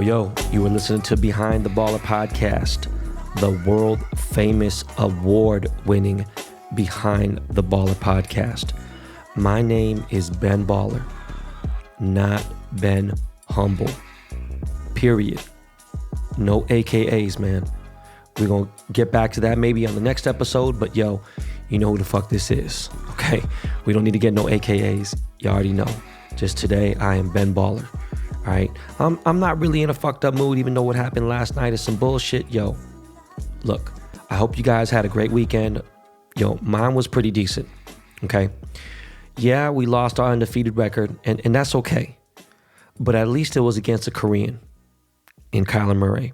Yo, you were listening to Behind the Baller podcast, the world famous award winning Behind the Baller podcast. My name is Ben Baller, not Ben Humble. Period. No AKAs, man. We're going to get back to that maybe on the next episode, but yo, you know who the fuck this is, okay? We don't need to get no AKAs. You already know. Just today, I am Ben Baller, all right? I'm not really in a fucked up mood, even though what happened last night is some bullshit. Yo, look, I hope you guys had a great weekend. Yo, mine was pretty decent, okay? Yeah, we lost our undefeated record, and that's okay. But at least it was against a Korean in Kyler Murray.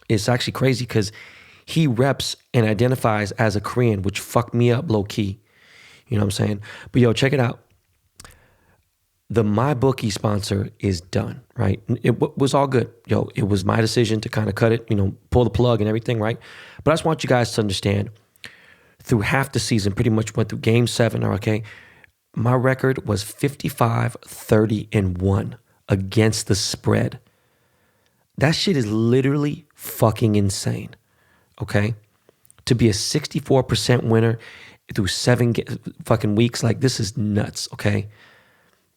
It's actually crazy because he reps and identifies as a Korean, which fucked me up low key. You know what I'm saying? But yo, check it out. The MyBookie sponsor is done, right? It was all good. Yo, it was my decision to kind of cut it, pull the plug and everything, right? But I just want you guys to understand, through half the season, pretty much went through game 7, okay? My record was 55-30-1 against the spread. That shit is literally fucking insane, okay? To be a 64% winner through 7 fucking weeks, like this is nuts, okay?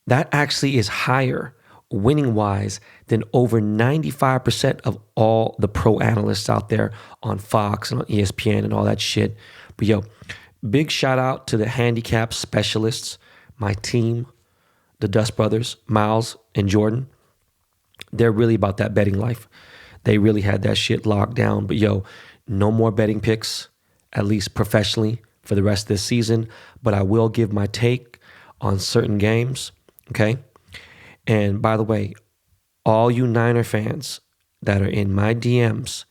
That actually is higher winning-wise than over 95% of all the pro analysts out there on Fox and on ESPN and all that shit. But yo, big shout out to the handicap specialists, my team, the Dust Brothers, Miles and Jordan. They're really about that betting life. They really had that shit locked down. But yo, no more betting picks, at least professionally, for the rest of this season. But I will give my take on certain games, okay? And by the way, all you Niner fans that are in my DMs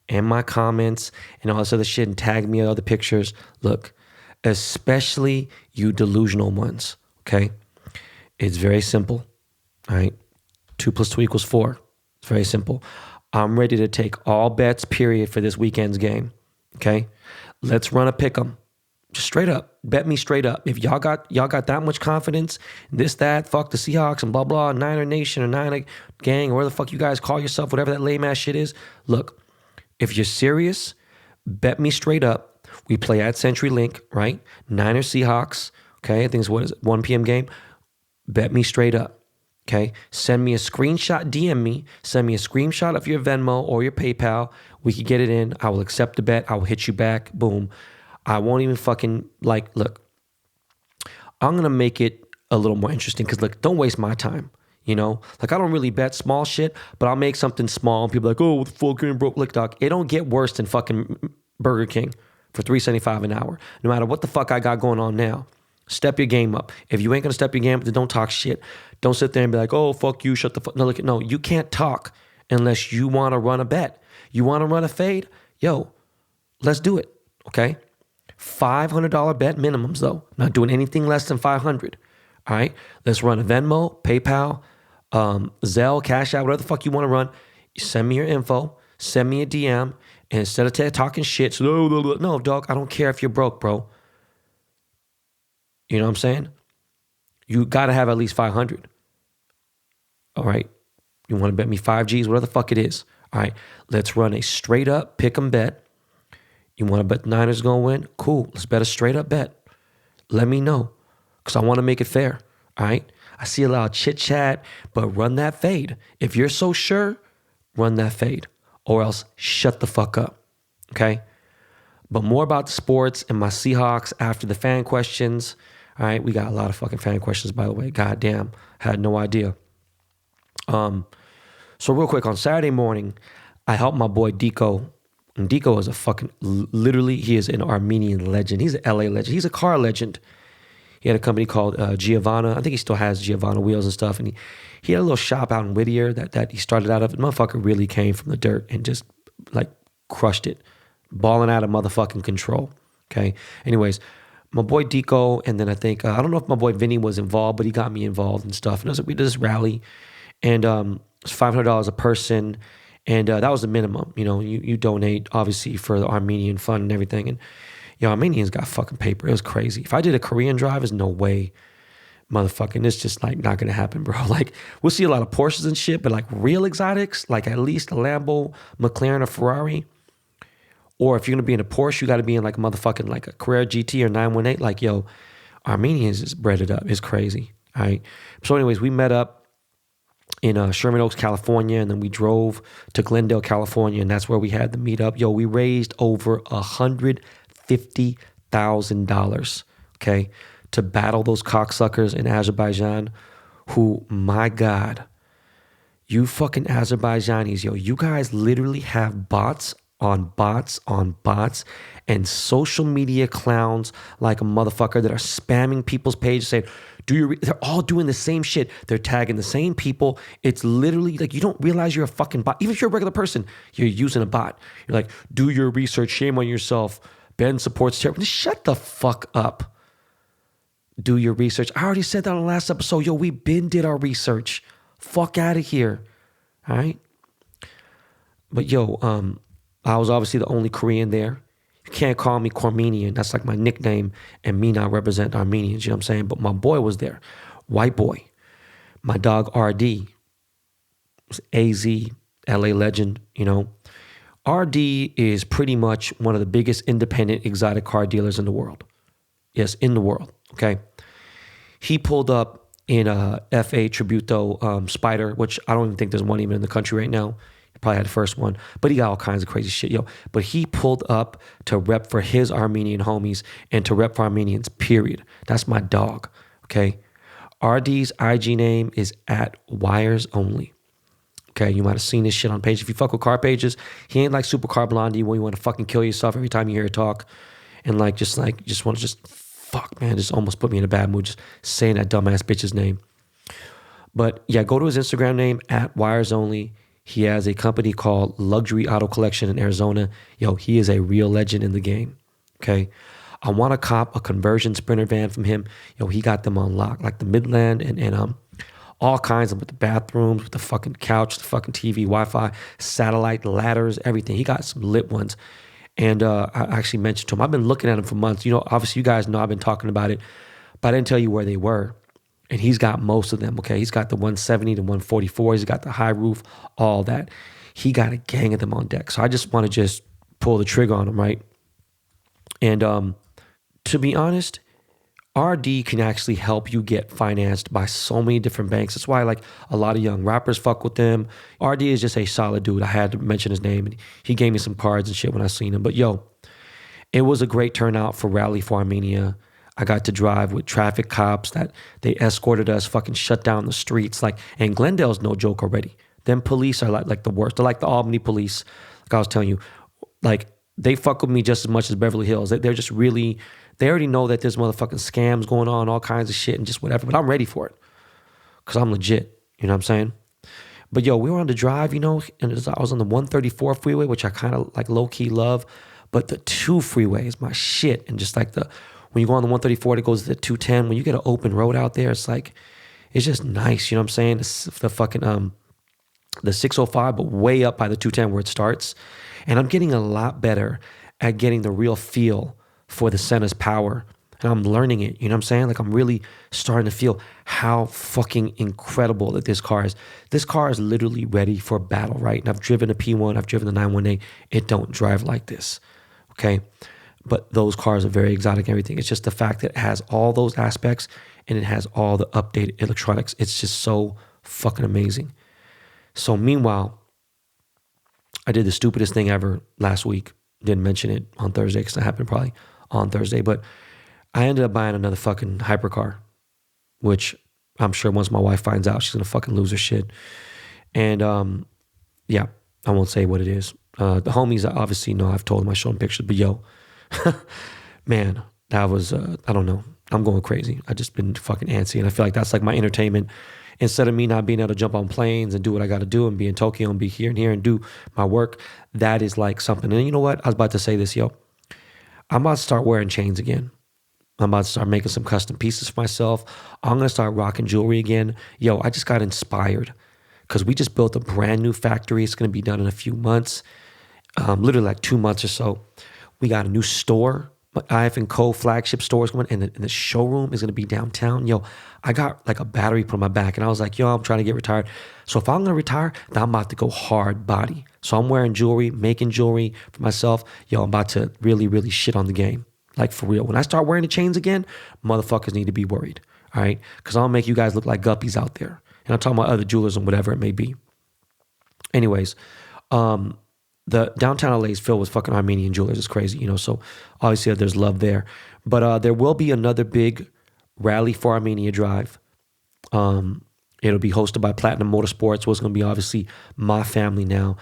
and my comments and all this other shit and tag me in other pictures, look, especially you delusional ones, okay? It's very simple, all right? 2 + 2 = 4. It's very simple. I'm ready to take all bets, period, for this weekend's game, okay? Let's run a pick'em. Just straight up. Bet me straight up. If y'all got that much confidence, this, that, fuck the Seahawks and blah, blah, Niner Nation or Niner Gang, or whatever the fuck you guys call yourself, whatever that lame ass shit is. Look, if you're serious, bet me straight up. We play at CenturyLink, right? Niner Seahawks, okay? I think it's 1 p.m. game. Bet me straight up. Okay, send me a screenshot, DM me, send me a screenshot of your Venmo or your PayPal. We could get it in. I will accept the bet. I will hit you back. Boom. I won't even fucking, look, I'm going to make it a little more interesting because, look, don't waste my time, I don't really bet small shit, but I'll make something small and people are like, oh, what the fuck, you're broke, lick dog. It don't get worse than fucking Burger King for $3.75 an hour. No matter what the fuck I got going on now. Step your game up. If you ain't going to step your game up, then don't talk shit. Don't sit there and be like, oh, fuck you, shut the fuck. No, you can't talk unless you want to run a bet. You want to run a fade? Yo, let's do it, okay? $500 bet minimums, though. Not doing anything less than $500, all right? Let's run a Venmo, PayPal, Zelle, Cash App, whatever the fuck you want to run. You send me your info, send me a DM, and instead of talking shit, no, dog, I don't care if you're broke, bro. You know what I'm saying? You got to have at least 500. All right? You want to bet me 5 G's, whatever the fuck it is. All right, let's run a straight up pick 'em bet. You want to bet the Niners going to win? Cool. Let's bet a straight up bet. Let me know because I want to make it fair. All right? I see a lot of chit chat, but run that fade. If you're so sure, run that fade or else shut the fuck up. Okay? But more about the sports and my Seahawks after the fan questions. All right, we got a lot of fucking fan questions, by the way. God damn, had no idea. So real quick, on Saturday morning, I helped my boy Deco. And Deco is a fucking, literally, he is an Armenian legend. He's an LA legend. He's a car legend. He had a company called Giovanna. I think he still has Giovanna wheels and stuff. And he had a little shop out in Whittier that he started out of. The motherfucker really came from the dirt and just crushed it. Balling out of motherfucking control. Okay. Anyways, my boy Deco, and then I think, I don't know if my boy Vinny was involved, but he got me involved and stuff. And we did this rally, and it's $500 a person, and that was the minimum. You donate, obviously, for the Armenian fund and everything. And, Armenians got fucking paper. It was crazy. If I did a Korean drive, there's no way motherfucking, it's just like not gonna happen, bro. Like we'll see a lot of Porsches and shit, but like real exotics, like at least a Lambo, McLaren, or Ferrari. Or if you're gonna be in a Porsche, you gotta be in like a motherfucking like a Carrera GT or 918. Like, yo, Armenians just bred it up. It's crazy. All right. So, anyways, we met up in Sherman Oaks, California, and then we drove to Glendale, California, and that's where we had the meetup. Yo, we raised over $150,000, okay, to battle those cocksuckers in Azerbaijan who, my God, you fucking Azerbaijanis, yo, you guys literally have bots on bots on bots and social media clowns like a motherfucker that are spamming people's pages saying, they're all doing the same shit. They're tagging the same people. It's literally like you don't realize you're a fucking bot. Even if you're a regular person, you're using a bot. You're like, do your research. Shame on yourself. Ben supports terror. Shut the fuck up. Do your research. I already said that on the last episode. Yo, we been did our research. Fuck out of here. All right? But yo, I was obviously the only Korean there. You can't call me Cormenian. That's like my nickname, and me not represent Armenians, you know what I'm saying? But my boy was there. White boy. My dog RD. Was AZ, LA legend, you know. RD is pretty much one of the biggest independent exotic car dealers in the world. Yes, in the world, okay? He pulled up in a FA Tributo Spider, which I don't even think there's one even in the country right now. Probably had the first one, but he got all kinds of crazy shit, yo. But he pulled up to rep for his Armenian homies and to rep for Armenians, period. That's my dog, okay? RD's IG name is @WiresOnly. Okay, you might have seen this shit on page. If you fuck with car pages, he ain't like Supercar Blondie where you want to fucking kill yourself every time you hear her talk. And just want to just, fuck, man, just almost put me in a bad mood just saying that dumbass bitch's name. But yeah, go to his Instagram name, @WiresOnly. He has a company called Luxury Auto Collection in Arizona. Yo, he is a real legend in the game, okay? I want to cop a conversion Sprinter van from him. Yo, he got them on lock, like the Midland and all kinds of with the bathrooms, with the fucking couch, the fucking TV, Wi-Fi, satellite, ladders, everything. He got some lit ones. And I actually mentioned to him, I've been looking at them for months. You know, obviously you guys know I've been talking about it, but I didn't tell you where they were. And he's got most of them, okay? He's got the 170, the 144. He's got the high roof, all that. He got a gang of them on deck. So I just want to just pull the trigger on him, right? And to be honest, RD can actually help you get financed by so many different banks. That's why like a lot of young rappers fuck with them. RD is just a solid dude. I had to mention his name. And he gave me some cards and shit when I seen him. But yo, it was a great turnout for Rally for Armenia. I got to drive with traffic cops that they escorted us, fucking shut down the streets. Like, and Glendale's no joke already. Them police are like the worst. They're like the Albany police. Like I was telling you, like they fuck with me just as much as Beverly Hills. They're just really, they already know that there's motherfucking scams going on, all kinds of shit and just whatever. But I'm ready for it because I'm legit. You know what I'm saying? But yo, we were on the drive, you know, and I was on the 134 freeway, which I kind of like low key love. But the 2 freeway is my shit. And just like when you go on the 134, it goes to the 210. When you get an open road out there, it's like, it's just nice. You know what I'm saying? The fucking, the 605, but way up by the 210 where it starts. And I'm getting a lot better at getting the real feel for the Senna's power. And I'm learning it. You know what I'm saying? Like I'm really starting to feel how fucking incredible that this car is. This car is literally ready for battle, right? And I've driven a P1, I've driven the 918. It don't drive like this. Okay? But those cars are very exotic and everything. It's just the fact that it has all those aspects and it has all the updated electronics. It's just so fucking amazing. So meanwhile, I did the stupidest thing ever last week. Didn't mention it on Thursday because it happened probably on Thursday. But I ended up buying another fucking hypercar, which I'm sure once my wife finds out, she's going to fucking lose her shit. And yeah, I won't say what it is. The homies obviously know. I've told them, I showed them pictures. But yo, man, that was, I don't know. I'm going crazy. I just been fucking antsy. And I feel like that's like my entertainment. Instead of me not being able to jump on planes and do what I got to do and be in Tokyo and be here and here and do my work, that is like something. And you know what? I was about to say this, yo. I'm about to start wearing chains again. I'm about to start making some custom pieces for myself. I'm going to start rocking jewelry again. Yo, I just got inspired because we just built a brand new factory. It's going to be done in a few months, literally like 2 months or so. We got a new store. IF and Co flagship stores going, and the showroom is going to be downtown. Yo, I got like a battery put on my back, and I was like, yo, I'm trying to get retired. So if I'm going to retire, then I'm about to go hard body. So I'm wearing jewelry, making jewelry for myself. Yo, I'm about to really, really shit on the game. Like for real. When I start wearing the chains again, motherfuckers need to be worried. All right? Because I'll make you guys look like guppies out there. And I'm talking about other jewelers and whatever it may be. Anyways, the downtown LA is filled with fucking Armenian jewelers. It's crazy, so obviously there's love there. But there will be another big rally for Armenia Drive. It'll be hosted by Platinum Motorsports, so it's going to be obviously my family now.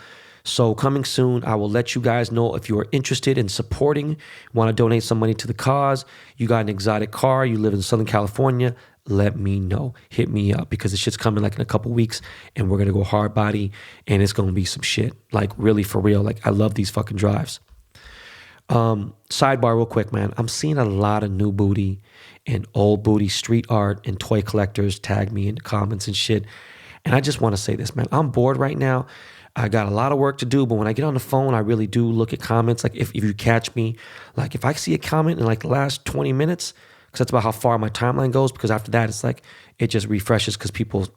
So coming soon, I will let you guys know if you are interested in supporting, want to donate some money to the cause, you got an exotic car, you live in Southern California, let me know. Hit me up because the shit's coming like in a couple weeks and we're going to go hard body and it's going to be some shit. Like really for real. Like I love these fucking drives. Sidebar real quick, man. I'm seeing a lot of new booty and old booty street art and toy collectors tag me in the comments and shit. And I just want to say this, man. I'm bored right now. I got a lot of work to do, but when I get on the phone, I really do look at comments. Like if you catch me, like if I see a comment in like the last 20 minutes, because that's about how far my timeline goes, because after that, it's like, it just refreshes because people,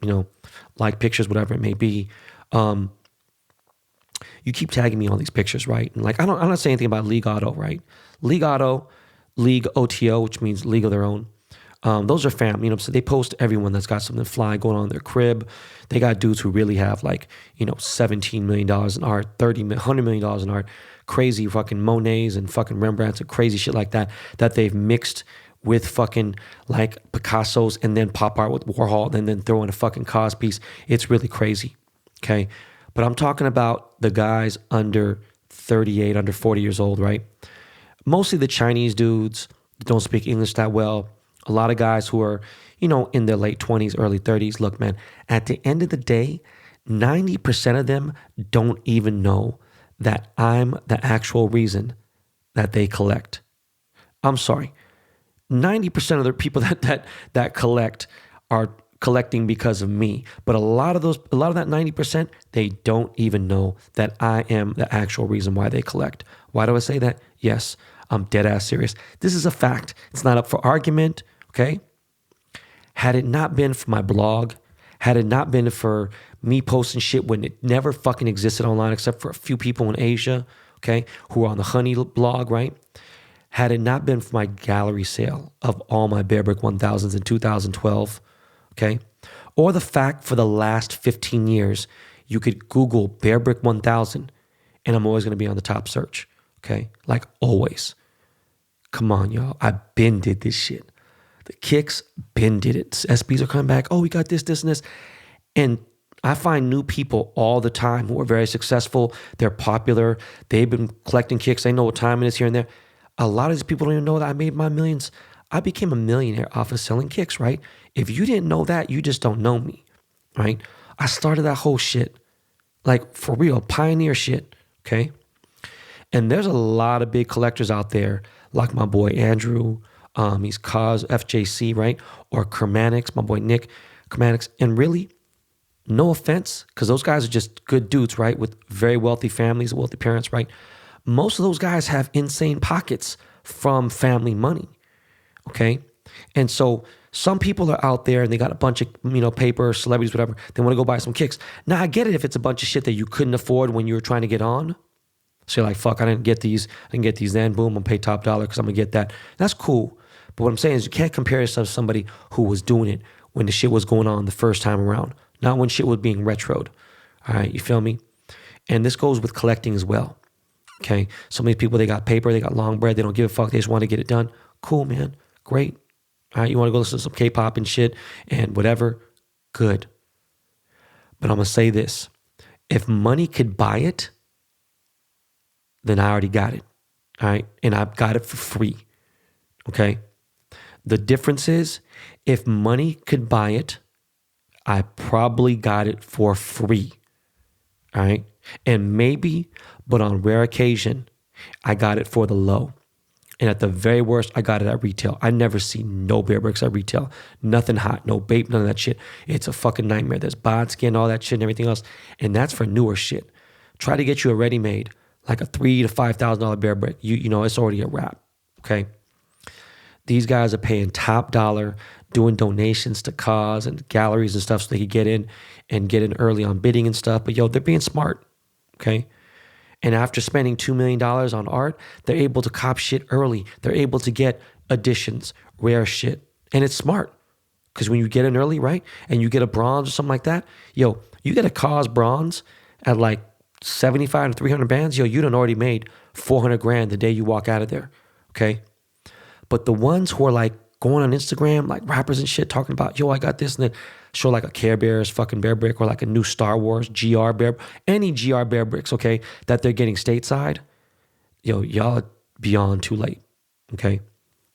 like pictures, whatever it may be. You keep tagging me on these pictures, right? And like, I'm not saying anything about League Auto, right? League Auto, League OTO, which means League of Their Own. Those are family, so they post everyone that's got something flying going on in their crib. They got dudes who really have like, $17 million in art, $100 million in art, crazy fucking Monets and fucking Rembrandts and crazy shit like that they've mixed with fucking like Picasso's and then pop art with Warhol and then throw in a fucking cause piece. It's really crazy, okay? But I'm talking about the guys under 38, under 40 years old, right? Mostly the Chinese dudes that don't speak English that well. A lot of guys who are, in their late 20s, early 30s. Look, man, at the end of the day, 90% of them don't even know that I'm the actual reason that they collect. I'm sorry. 90% of the people that collect are collecting because of me. But a lot of that 90%, they don't even know that I am the actual reason why they collect. Why do I say that? Yes, I'm dead ass serious. This is a fact. It's not up for argument, okay? Had it not been for my blog, had it not been for me posting shit when it never fucking existed online except for a few people in Asia, okay, who are on the Honey blog, right? Had it not been for my gallery sale of all my Bear Brick 1000s in 2012, okay, or the fact for the last 15 years, you could Google Bear Brick 1000 and I'm always going to be on the top search, okay, like always. Come on, y'all. I been did this shit. The kicks been did it. SBs are coming back. Oh, we got this, and this. And I find new people all the time who are very successful. They're popular. They've been collecting kicks. They know what time it is here and there. A lot of these people don't even know that I made my millions. I became a millionaire off of selling kicks, right? If you didn't know that, you just don't know me, right? I started that whole shit, like for real, pioneer shit, okay? And there's a lot of big collectors out there, like my boy Andrew, he's Cause FJC, right? Or Kermanics, my boy Nick Kermanics. And really, no offense, because those guys are just good dudes, right? With very wealthy families, wealthy parents, right? Most of those guys have insane pockets from family money, okay? And so some people are out there and they got a bunch of, paper, celebrities, whatever. They want to go buy some kicks. Now, I get it if it's a bunch of shit that you couldn't afford when you were trying to get on. So you're like, fuck, I didn't get these then. Boom, I'm going to pay top dollar because I'm going to get that. That's cool. But what I'm saying is you can't compare yourself to somebody who was doing it when the shit was going on the first time around, not when shit was being retroed. All right, you feel me? And this goes with collecting as well. Okay, some of these people, they got paper, they got long bread, they don't give a fuck, they just want to get it done. Cool, man, great. All right, you want to go listen to some K-pop and shit and whatever, good. But I'm going to say this. If money could buy it, then I already got it, all right? And I've got it for free, okay? The difference is, if money could buy it, I probably got it for free, all right? And maybe, but on rare occasion, I got it for the low. And at the very worst, I got it at retail. I never see no Bear Bricks at retail. Nothing hot, no bape, none of that shit. It's a fucking nightmare. There's bod skin, all that shit and everything else. And that's for newer shit. Try to get you a ready-made, like a $3,000 to $5,000 Bear Brick. You know, it's already a wrap, okay? These guys are paying top dollar, doing donations to cause and galleries and stuff so they could get in early on bidding and stuff. But they're being smart, okay? And after spending $2 million on art, they're able to cop shit early. They're able to get editions, rare shit. And it's smart. Because when you get in early, right, and you get a bronze or something like that, you get a cause bronze at like 75 to 300 bands, you done already made 400 grand the day you walk out of there, okay? But the ones who are like going on Instagram, like rappers and shit, talking about, I got this, and then show like a Care Bears fucking bear brick or like a new Star Wars GR bear, any GR bear bricks, okay, that they're getting stateside, y'all beyond too late, okay?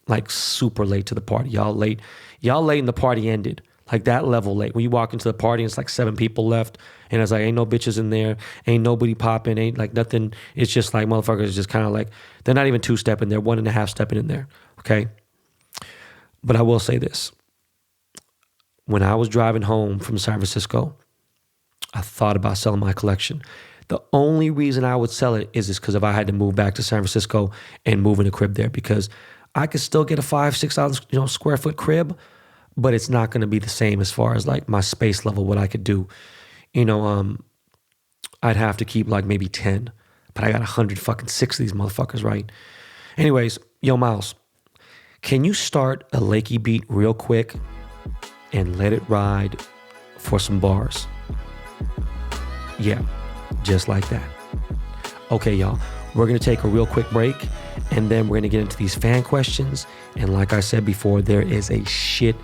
Like super late to the party. Y'all late and the party ended. Like that level late. When you walk into the party and it's like 7 people left and it's like ain't no bitches in there, ain't nobody popping, ain't like nothing. It's just like motherfuckers just kind of like, they're not even 2-stepping, they're 1.5 stepping in there, okay? But I will say this. When I was driving home from San Francisco, I thought about selling my collection. The only reason I would sell it is because if I had to move back to San Francisco and move in a crib there, because I could still get a 5,000-6,000 square foot crib, but it's not going to be the same as far as like my space level, what I could do. I'd have to keep like maybe 10, but I got 106 of these motherfuckers, right? Anyways, Miles, can you start a Lakey beat real quick and let it ride for some bars? Yeah, just like that. Okay, y'all, we're going to take a real quick break, and then we're going to get into these fan questions. And like I said before, there is a shit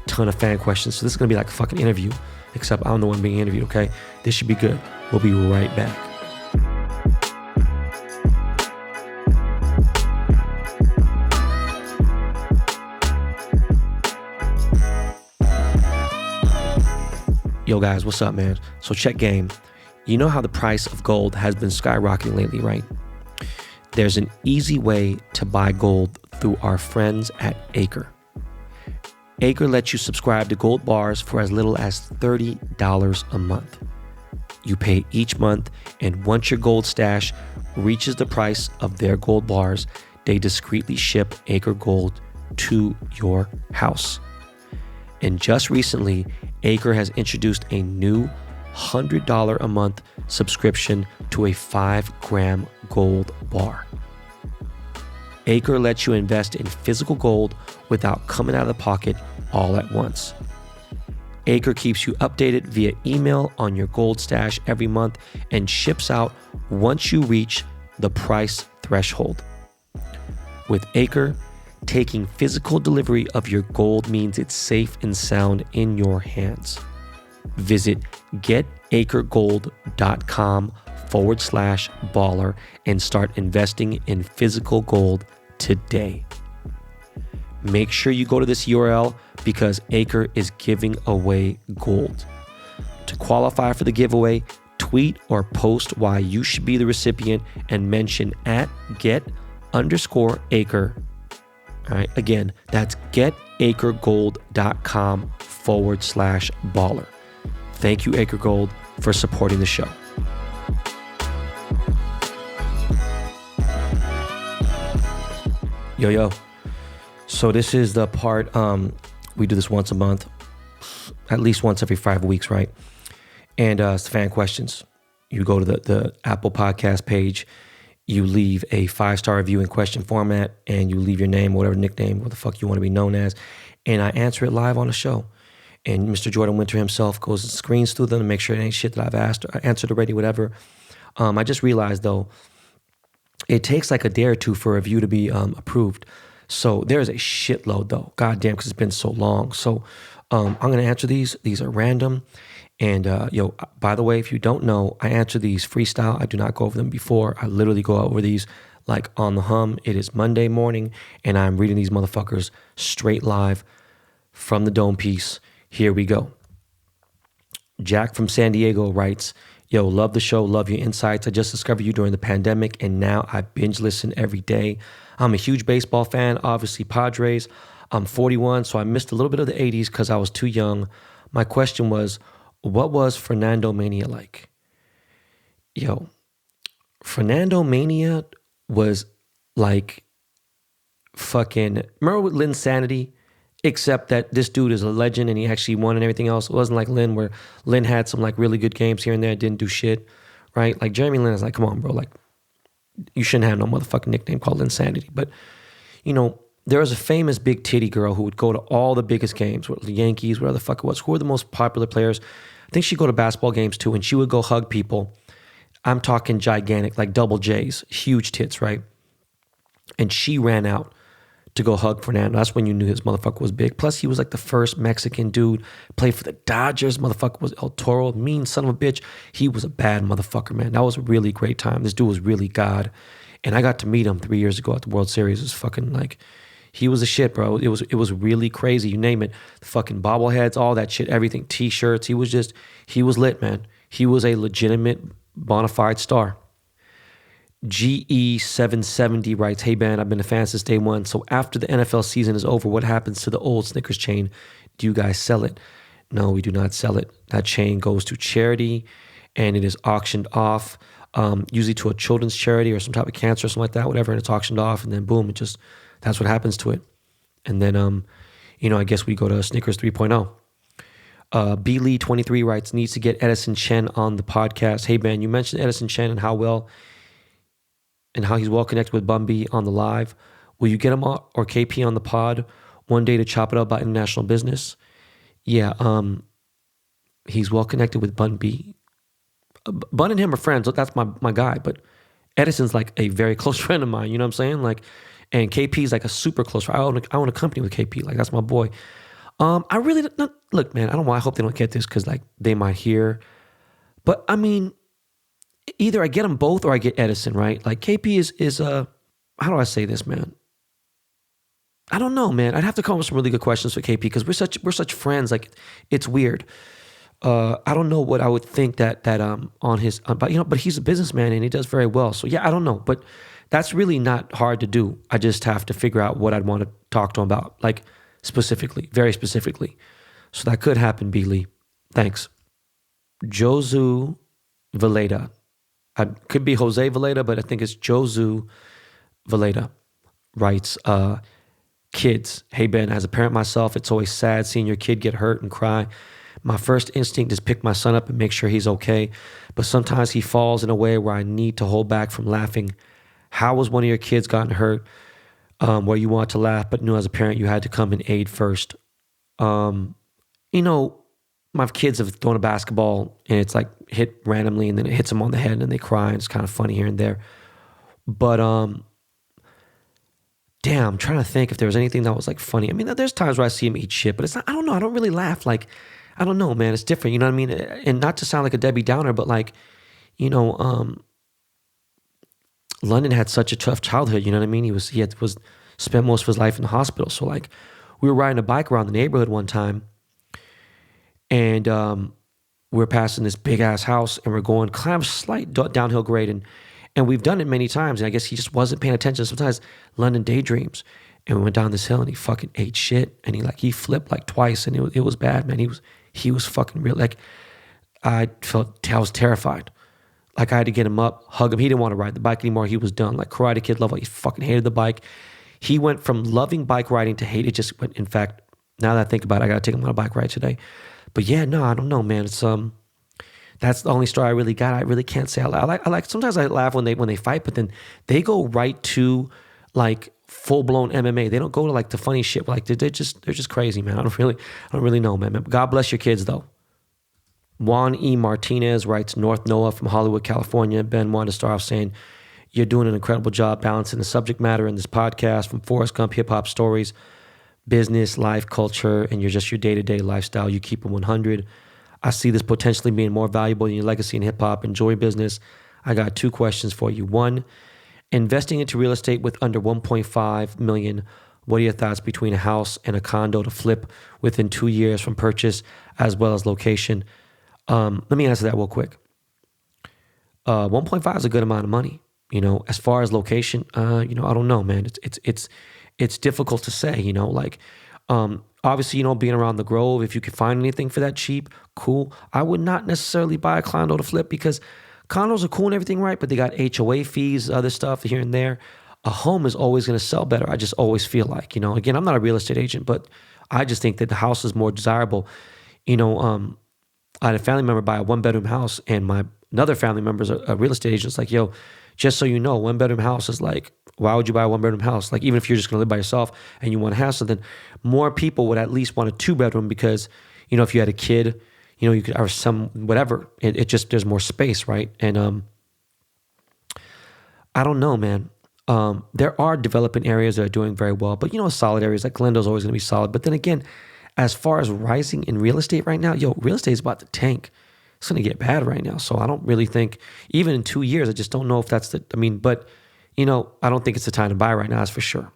ton of fan questions. So this is going to be like a fucking interview, except I'm the one being interviewed, okay? This should be good. We'll be right back. Yo guys, what's up, man? So check game. You know how the price of gold has been skyrocketing lately, right? There's an easy way to buy gold through our friends at Acre. Acre lets you subscribe to gold bars for as little as $30 a month. You pay each month, and once your gold stash reaches the price of their gold bars, they discreetly ship Acre Gold to your house. And just recently, Acre has introduced a new $100 a month subscription to a 5-gram gold bar. Acre lets you invest in physical gold without coming out of the pocket all at once. Acre keeps you updated via email on your gold stash every month and ships out once you reach the price threshold. With Acre, taking physical delivery of your gold means it's safe and sound in your hands. Visit getacregold.com/baller and start investing in physical gold today. Make sure you go to this URL because Acre is giving away gold. To qualify for the giveaway, tweet or post why you should be the recipient and mention at get_Acre. All right, again, that's getacregold.com/baller. Thank you, Acre Gold, for supporting the show. Yo. So this is the part, we do this once a month, at least once every 5 weeks, right? And it's the fan questions. You go to the Apple Podcast page, you leave a 5-star review in question format, and you leave your name, whatever nickname, what the fuck you want to be known as, and I answer it live on the show. And Mr. Jordan Winter himself goes and screens through them to make sure it ain't shit that I've asked or answered already, whatever. I just realized, though, it takes like a day or two for a review to be approved. So there's a shitload, though. Goddamn, because it's been so long. So I'm going to answer these. These are random. And, by the way, if you don't know, I answer these freestyle. I do not go over them before. I literally go over these like on the hum. It is Monday morning, and I'm reading these motherfuckers straight live from the dome piece. Here we go. Jack from San Diego writes, yo, love the show, love your insights. I just discovered you during the pandemic, and now I binge listen every day. I'm a huge baseball fan, obviously Padres. I'm 41, so I missed a little bit of the 80s because I was too young. My question was, what was Fernando Mania like? Yo, Fernando Mania was like fucking, remember with Lynn Sanity? Except that this dude is a legend and he actually won and everything else. It wasn't like Lynn, where Lynn had some like really good games here and there, didn't do shit, right? Like Jeremy Lin is like, come on, bro. Like, you shouldn't have no motherfucking nickname called Insanity. But, you know, there was a famous big titty girl who would go to all the biggest games, with the Yankees, whatever the fuck it was. Who were the most popular players? I think she'd go to basketball games too, and she would go hug people. I'm talking gigantic, like double J's, huge tits, right? And she ran out to go hug Fernando. That's when you knew his motherfucker was big. Plus, he was like the first Mexican dude, played for the Dodgers. Motherfucker was El Toro, mean son of a bitch. He was a bad motherfucker, man. That was a really great time. This dude was really God. And I got to meet him 3 years ago at the World Series. It was fucking like, he was a shit, bro. It was really crazy. You name it. The fucking bobbleheads, all that shit, everything, T-shirts. He was lit, man. He was a legitimate, bona fide star. GE770 writes, hey, Ben, I've been a fan since day one. So after the NFL season is over, what happens to the old Snickers chain? Do you guys sell it? No, we do not sell it. That chain goes to charity and it is auctioned off, usually to a children's charity or some type of cancer or something like that, whatever, and it's auctioned off, and then boom, that's what happens to it. And then, I guess we go to Snickers 3.0. B. Lee 23 writes, needs to get Edison Chen on the podcast. Hey, Ben, you mentioned Edison Chen and how he's well connected with Bun B on the live. Will you get him or KP on the pod one day to chop it up about international business? Yeah, he's well connected with Bun B. Bun and him are friends. That's my guy. But Edison's like a very close friend of mine. You know what I'm saying? Like, and KP's like a super close friend. I own a company with KP. Like, that's my boy. I really don't, look, man. I don't know. I hope they don't get this because like they might hear. But I mean, either I get them both or I get Edison, right? Like KP is how do I say this, man? I don't know, man. I'd have to come up with some really good questions for KP because we're such friends. Like, it's weird. I don't know what I would think that on his, but he's a businessman and he does very well. So yeah, I don't know, but that's really not hard to do. I just have to figure out what I'd want to talk to him about, like specifically, very specifically. So that could happen, B. Lee. Thanks. Josu Valeda. Could be Jose Valeda, but I think it's Josu Valeda writes, kids. Hey, Ben, as a parent myself, it's always sad seeing your kid get hurt and cry. My first instinct is pick my son up and make sure he's okay. But sometimes he falls in a way where I need to hold back from laughing. How was one of your kids gotten hurt where you want to laugh, but knew as a parent you had to come and aid first? My kids have thrown a basketball and it's like hit randomly and then it hits them on the head and they cry and it's kind of funny here and there. But damn, I'm trying to think if there was anything that was like funny. I mean, there's times where I see him eat shit, but it's not, I don't know. I don't really laugh. Like, I don't know, man. It's different. You know what I mean? And not to sound like a Debbie Downer, but like, London had such a tough childhood. You know what I mean? He was spent most of his life in the hospital. So like, we were riding a bike around the neighborhood one time, and we were passing this big ass house, and we're going kind of slight downhill grade, and we've done it many times. And I guess he just wasn't paying attention. Sometimes London daydreams, and we went down this hill, and he fucking ate shit, and he flipped like twice, and it was bad, man. He was fucking real. Like, I was terrified. Like, I had to get him up, hug him. He didn't want to ride the bike anymore. He was done. Like, Karate Kid level. He fucking hated the bike. He went from loving bike riding to hate it. Just went. In fact, now that I think about it, I got to take him on a bike ride today. But yeah, no, I don't know, man. It's that's the only story I really got. I really can't say. I like. Sometimes I laugh when they fight, but then they go right to like full blown MMA. They don't go to like the funny shit. Like they're just crazy, man. I don't really know, man. God bless your kids, though. Juan E. Martinez writes, North Noah from Hollywood, California. Ben wanted to start off saying, you're doing an incredible job balancing the subject matter in this podcast from Forrest Gump hip-hop stories, business, life, culture, and your day-to-day lifestyle. You keep it 100. I see this potentially being more valuable than your legacy in hip-hop and jewelry business. I got 2 questions for you. 1, investing into real estate with under $1.5 million. What are your thoughts between a house and a condo to flip within 2 years from purchase as well as location? Let me answer that real quick. 1.5 is a good amount of money. As far as location, I don't know, man. It's difficult to say. Obviously, being around the Grove, if you can find anything for that cheap, cool. I would not necessarily buy a condo to flip because condos are cool and everything, right? But they got HOA fees, other stuff here and there. a home is always going to sell better. I just always feel like, again, I'm not a real estate agent, but I just think that the house is more desirable. I had a family member buy a 1-bedroom house, and another family member is a real estate agent. It's like, yo, just so you know, 1-bedroom house is like, why would you buy a 1-bedroom house? Like, even if you're just going to live by yourself and you want a house, so then more people would at least want a 2-bedroom because, if you had a kid, you could, or some, whatever, it just, there's more space, right? And I don't know, man. There are developing areas that are doing very well, but solid areas like Glendale's always going to be solid. But then again, as far as rising in real estate right now, real estate is about to tank. It's going to get bad right now. So I don't really think, even in 2 years, I just don't know if that's but I don't think it's the time to buy right now, that's for sure.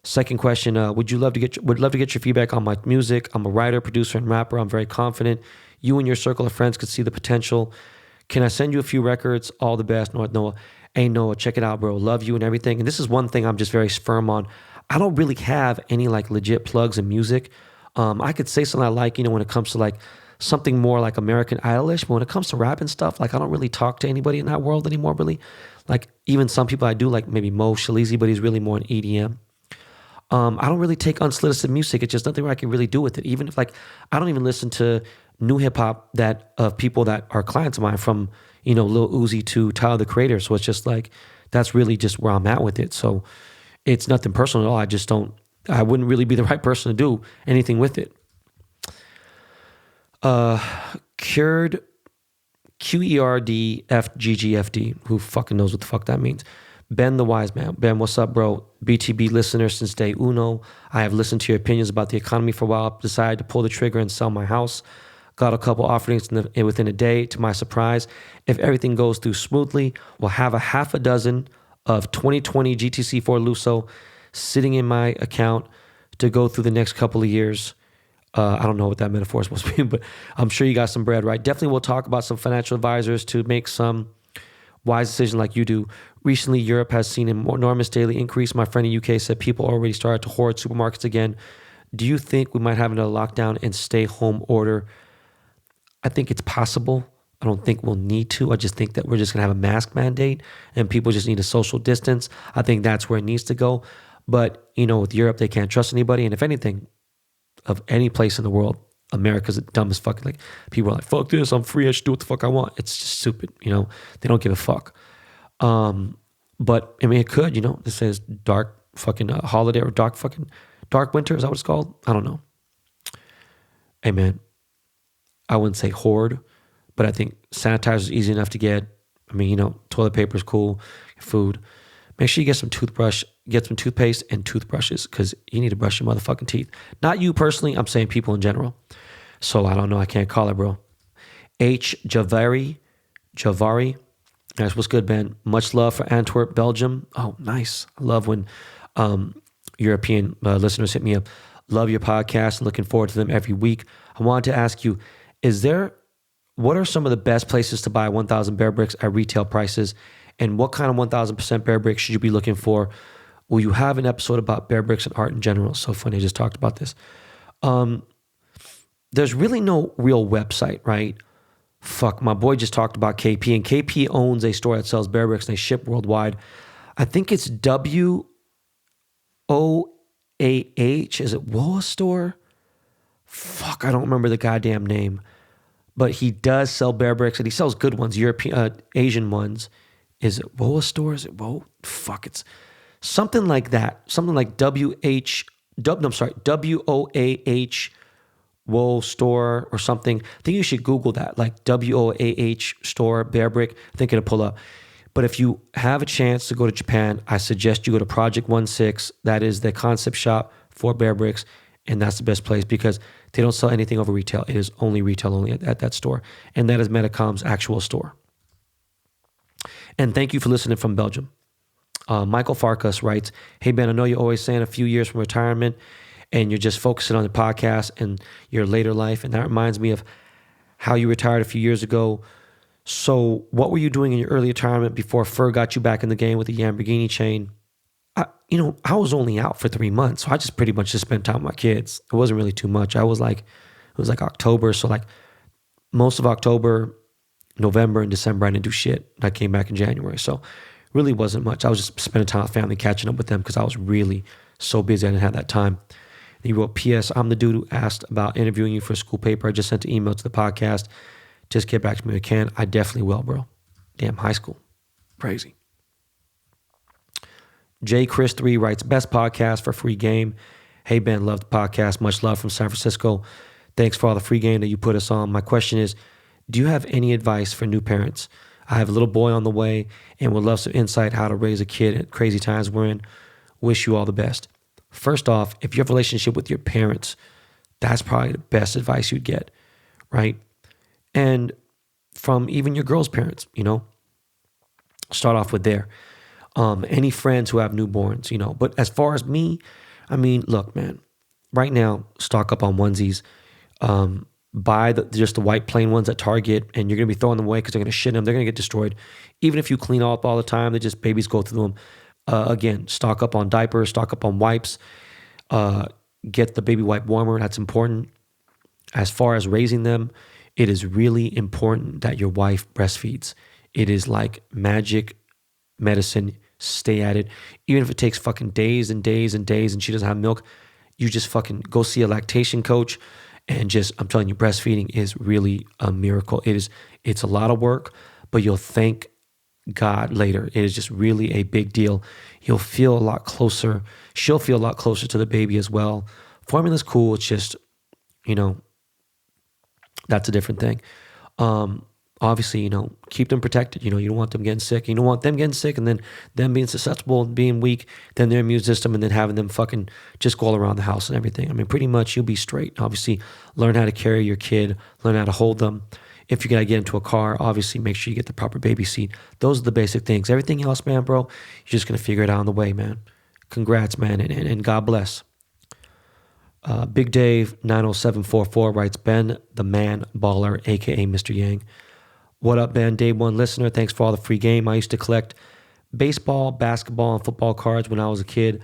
Second question, would love to get your feedback on my music. I'm a writer, producer, and rapper. I'm very confident. You and your circle of friends could see the potential. Can I send you a few records? All the best, North Noah. Hey, Noah, check it out, bro. Love you and everything. And this is one thing I'm just very firm on. I don't really have any like legit plugs in music. I could say something I like, when it comes to like something more like American Idolish, but when it comes to rap and stuff, like I don't really talk to anybody in that world anymore, really. Like even some people I do, like maybe Mo Shalizi, but he's really more in EDM. I don't really take unsolicited music. It's just nothing I can really do with it. Even if I don't even listen to new hip hop that of people that are clients of mine, from Lil Uzi to Tyler the Creator. So it's just like that's really just where I'm at with it. So it's nothing personal at all. I wouldn't really be the right person to do anything with it. Cured, QERDFGGFD, who fucking knows what the fuck that means. Ben the Wise Man. Ben, what's up, bro? BTB listener since day uno. I have listened to your opinions about the economy for a while. Decided to pull the trigger and sell my house. Got a couple offerings within a day. To my surprise, if everything goes through smoothly, we'll have a half a dozen of 2020 GTC4 Luso sitting in my account to go through the next couple of years. I don't know what that metaphor is supposed to be, but I'm sure you got some bread, right? Definitely we'll talk about some financial advisors to make some wise decision like you do. Recently, Europe has seen an enormous daily increase. My friend in the UK said people already started to hoard supermarkets again. Do you think we might have another lockdown and stay home order? I think it's possible. I don't think we'll need to. I just think that we're just going to have a mask mandate and people just need a social distance. I think that's where it needs to go. But, with Europe, they can't trust anybody. And if anything, of any place in the world, America's the dumbest fucking, like, people are like, fuck this, I'm free, I should do what the fuck I want. It's just stupid, they don't give a fuck. But, I mean, it could, this says dark fucking holiday or dark winter, is that what it's called? I don't know. Hey, man, I wouldn't say hoard, but I think sanitizer is easy enough to get. I mean, toilet paper is cool, food. Make sure you get some toothpaste and toothbrushes because you need to brush your motherfucking teeth. Not you personally, I'm saying people in general. So I don't know, I can't call it, bro. H. Javari. That's what's good, Ben. Much love for Antwerp, Belgium. Oh, nice. I love when European listeners hit me up. Love your podcast and looking forward to them every week. I wanted to ask you, what are some of the best places to buy 1,000 bear bricks at retail prices? And what kind of 1,000% bear bricks should you be looking for? Will you have an episode about bear bricks and art in general? So funny, I just talked about this. There's really no real website, right? Fuck, my boy just talked about KP, and KP owns a store that sells bear bricks and they ship worldwide. I think it's WOAH. Is it WOAH store? Fuck, I don't remember the goddamn name. But he does sell bear bricks and he sells good ones, European, Asian ones. Is it WOAH store? Is it WOAH? Fuck, it's something like that. Something like WOAH, WOAH store or something. I think you should Google that, like WOAH store, bear brick. I think it'll pull up. But if you have a chance to go to Japan, I suggest you go to Project 16. That is the concept shop for bear bricks. And that's the best place because they don't sell anything over retail. It is only retail only at that store. And that is Metacom's actual store. And thank you for listening from Belgium. Michael Farkas writes, hey, Ben, I know you're always saying a few years from retirement and you're just focusing on the podcast and your later life. And that reminds me of how you retired a few years ago. So what were you doing in your early retirement before Fur got you back in the game with the Lamborghini chain? I was only out for 3 months. So I just pretty much just spent time with my kids. It wasn't really too much. It was like October. So like most of October, November and December, I didn't do shit. I came back in January. So Really wasn't much. I was just spending time with family, catching up with them because I was really so busy. I didn't have that time. And he wrote, P.S. I'm the dude who asked about interviewing you for a school paper. I just sent an email to the podcast. Just get back to me when you can. I definitely will, bro. Damn, high school. Crazy. J. Chris 3 writes, best podcast for free game. Hey, Ben, love the podcast. Much love from San Francisco. Thanks for all the free game that you put us on. My question is, do you have any advice for new parents? I have a little boy on the way and would love some insight how to raise a kid at crazy times we're in. Wish you all the best. First off, if you have a relationship with your parents, that's probably the best advice you'd get, right? And from even your girl's parents, start off with there. Any friends who have newborns, But as far as me, I mean, look, man, right now, stock up on onesies. Buy just the white plain ones at Target, and you're going to be throwing them away because they're going to shit them. They're going to get destroyed. Even if you clean up all the time, babies go through them. Again, stock up on diapers, stock up on wipes. Get the baby wipe warmer. That's important. As far as raising them, it is really important that your wife breastfeeds. It is like magic medicine. Stay at it. Even if it takes fucking days and days and days and she doesn't have milk, you just fucking go see a lactation coach. And I'm telling you, breastfeeding is really a miracle. It's a lot of work, but you'll thank God later. It is just really a big deal. You'll feel a lot closer. She'll feel a lot closer to the baby as well. Formula's cool. It's just, that's a different thing. Obviously, keep them protected. You don't want them getting sick. You don't want them getting sick and then them being susceptible and being weak, then their immune system, and then having them fucking just go all around the house and everything. I mean, pretty much you'll be straight. Obviously, learn how to carry your kid, learn how to hold them. If you're going to get into a car, obviously make sure you get the proper baby seat. Those are the basic things. Everything else, man, bro, you're just going to figure it out on the way, man. Congrats, man, and God bless. Big Dave 90744 writes, Ben, the man baller, a.k.a. Mr. Yang. What up, Ben? Day one listener. Thanks for all the free game. I used to collect baseball, basketball, and football cards when I was a kid.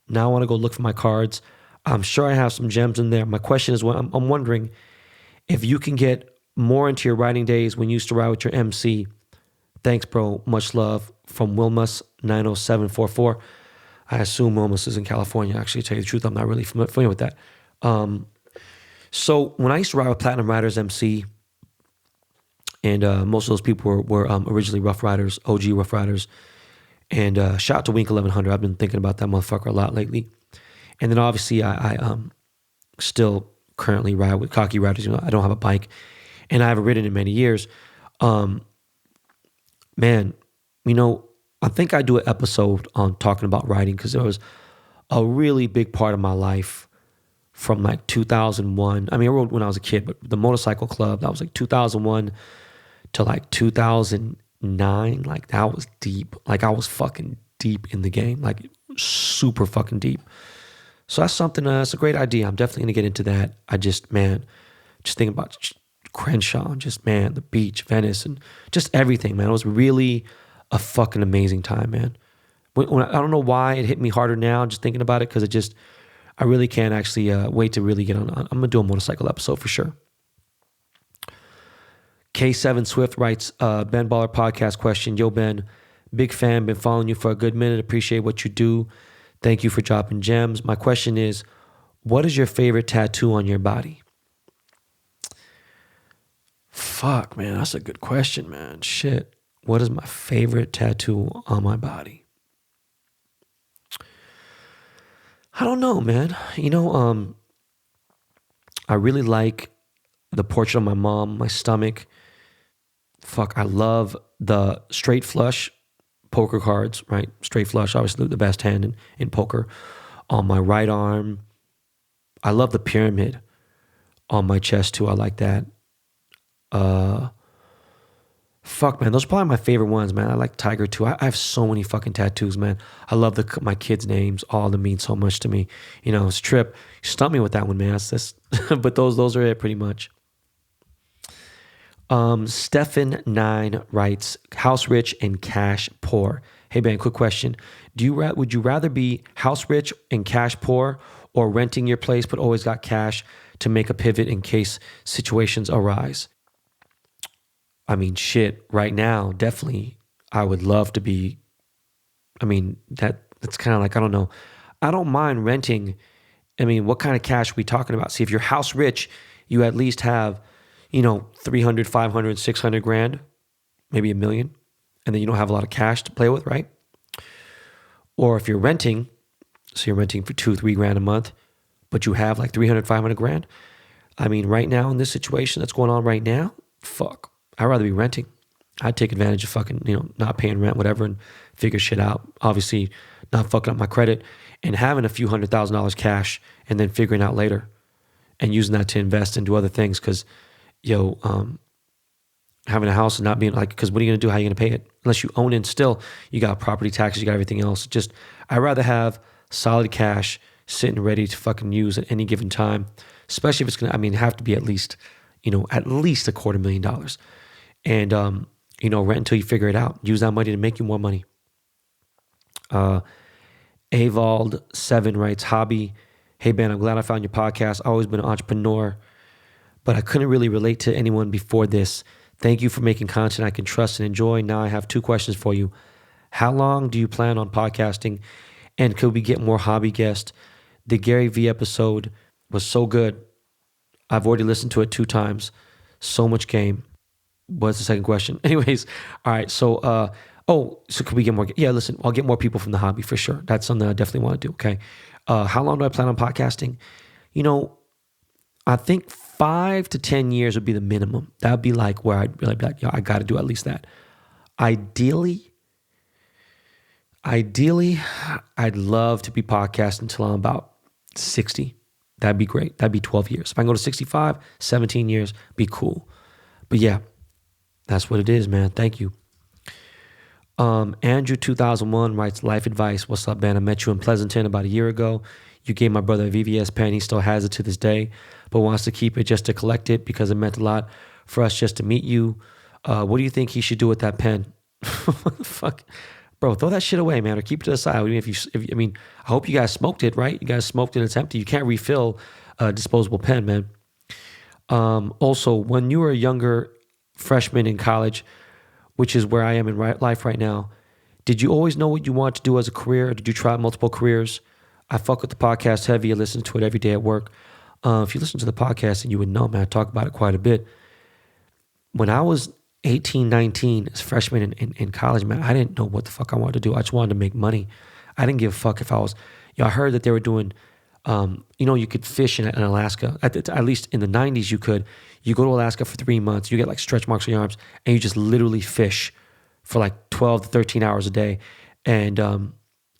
Now I want to go look for my cards. I'm sure I have some gems in there. My question is, I'm wondering if you can get more into your writing days when you used to write with your MC. Thanks, bro. Much love from Wilmus 90744. I assume Wilmus is in California. Actually, to tell you the truth, I'm not really familiar with that. So when I used to write with Platinum Writers MC, and most of those people were originally Rough Riders, OG Rough Riders. And shout out to Wink 1100. I've been thinking about that motherfucker a lot lately. And then obviously I still currently ride with Cocky Riders. I don't have a bike, and I haven't ridden in many years. Man, I think I do an episode on talking about riding because it was a really big part of my life from like 2001. I mean, I rode when I was a kid, but the motorcycle club, that was like 2001 to like 2009. Like that was deep. Like I was fucking deep in the game, like super fucking deep. So that's something, that's a great idea. I'm definitely going to get into that. Just thinking about Crenshaw, the beach, Venice, and just everything, man. It was really a fucking amazing time, man. When I don't know why it hit me harder now, just thinking about it, because I really can't actually wait to really get on. I'm going to do a motorcycle episode for sure. K7 Swift writes, Ben Baller podcast question. Yo, Ben, big fan, been following you for a good minute. Appreciate what you do. Thank you for dropping gems. My question is, what is your favorite tattoo on your body? Fuck, man, that's a good question, man. Shit. What is my favorite tattoo on my body? I don't know, man. I really like the portrait of my mom, my stomach. Fuck, I love the straight flush poker cards, right? Straight flush, obviously the best hand in poker. On my right arm, I love the pyramid on my chest too. I like that. Fuck, man, those are probably my favorite ones, man. I like Tiger too. I have so many fucking tattoos, man. I love my kids' names. All of them mean so much to me. It's Trip. You stumped me with that one, man. But those are it pretty much. Stefan9 writes, house rich and cash poor. Hey, Ben, quick question. Would you rather be house rich and cash poor, or renting your place but always got cash to make a pivot in case situations arise? I mean, shit, right now, definitely, I would love to be I mean, that's kind of like, I don't know. I don't mind renting. I mean, what kind of cash are we talking about? See, if you're house rich, you at least have, 300, 500, 600 grand, maybe a million, and then you don't have a lot of cash to play with, right? Or if you're renting, so you're renting for 2, 3 grand a month, but you have like 300, 500 grand. I mean, right now in this situation that's going on right now, fuck, I'd rather be renting. I'd take advantage of fucking, not paying rent, whatever, and figure shit out. Obviously, not fucking up my credit and having a few $100,000 cash and then figuring out later and using that to invest and do other things. Cause, having a house and not being like, because what are you going to do? How are you going to pay it? Unless you own it still, you got property taxes, you got everything else. I'd rather have solid cash sitting ready to fucking use at any given time, especially if it's going to, have to be at least $250,000. And, rent until you figure it out. Use that money to make you more money. Avald7 writes, hobby. Hey, Ben, I'm glad I found your podcast. I've always been an entrepreneur, but I couldn't really relate to anyone before this. Thank you for making content I can trust and enjoy. Now I have 2 questions for you. How long do you plan on podcasting? And could we get more hobby guests? The Gary Vee episode was so good. I've already listened to it 2 times. So much game. What's the second question? Anyways, all right. So, so could we get more? Yeah, listen, I'll get more people from the hobby for sure. That's something I definitely want to do. Okay. How long do I plan on podcasting? I think 5 to 10 years would be the minimum. That would be like where I'd really be like, I got to do at least that. Ideally, I'd love to be podcasting until I'm about 60. That'd be great. That'd be 12 years. If I can go to 65, 17 years, be cool. But yeah, that's what it is, man. Thank you. Andrew 2001 writes, life advice. What's up, Ben? I met you in Pleasanton about a year ago. You gave my brother a VVS pen. He still has it to this day, but wants to keep it just to collect it because it meant a lot for us just to meet you. What do you think he should do with that pen? What the fuck? Bro, throw that shit away, man, or keep it to the side. I hope you guys smoked it, right? You guys smoked it, it's empty. You can't refill a disposable pen, man. Also, when you were a younger freshman in college, which is where I am in life right now, did you always know what you want to do as a career, or did you try multiple careers? I fuck with the podcast heavy. I listen to it every day at work. If you listen to the podcast, and you would know, man, I talk about it quite a bit. When I was 18, 19, as a freshman in college, man, I didn't know what the fuck I wanted to do. I just wanted to make money. I didn't give a fuck if I was, I heard that they were doing, you could fish in Alaska. At least in the 90s, you could. You go to Alaska for 3 months, you get like stretch marks on your arms, and you just literally fish for like 12 to 13 hours a day. And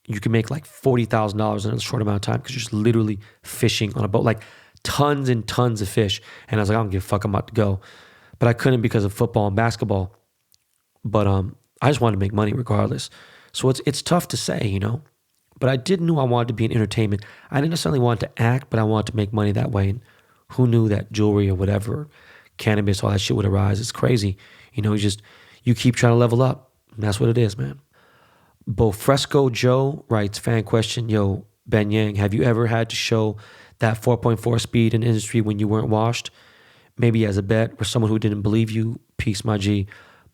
you can make like $40,000 in a short amount of time because you're just literally fishing on a boat, like tons and tons of fish. And I was like, I don't give a fuck, I'm about to go. But I couldn't because of football and basketball. But I just wanted to make money regardless. So it's tough to say, But I did know I wanted to be in entertainment. I didn't necessarily want to act, but I wanted to make money that way. And who knew that jewelry or whatever, cannabis, all that shit would arise? It's crazy. You keep trying to level up. And that's what it is, man. Bofresco Joe writes, fan question, yo, Ben Yang, have you ever had to show that 4.4 speed in the industry when you weren't washed? Maybe as a bet or someone who didn't believe you? Peace, my G.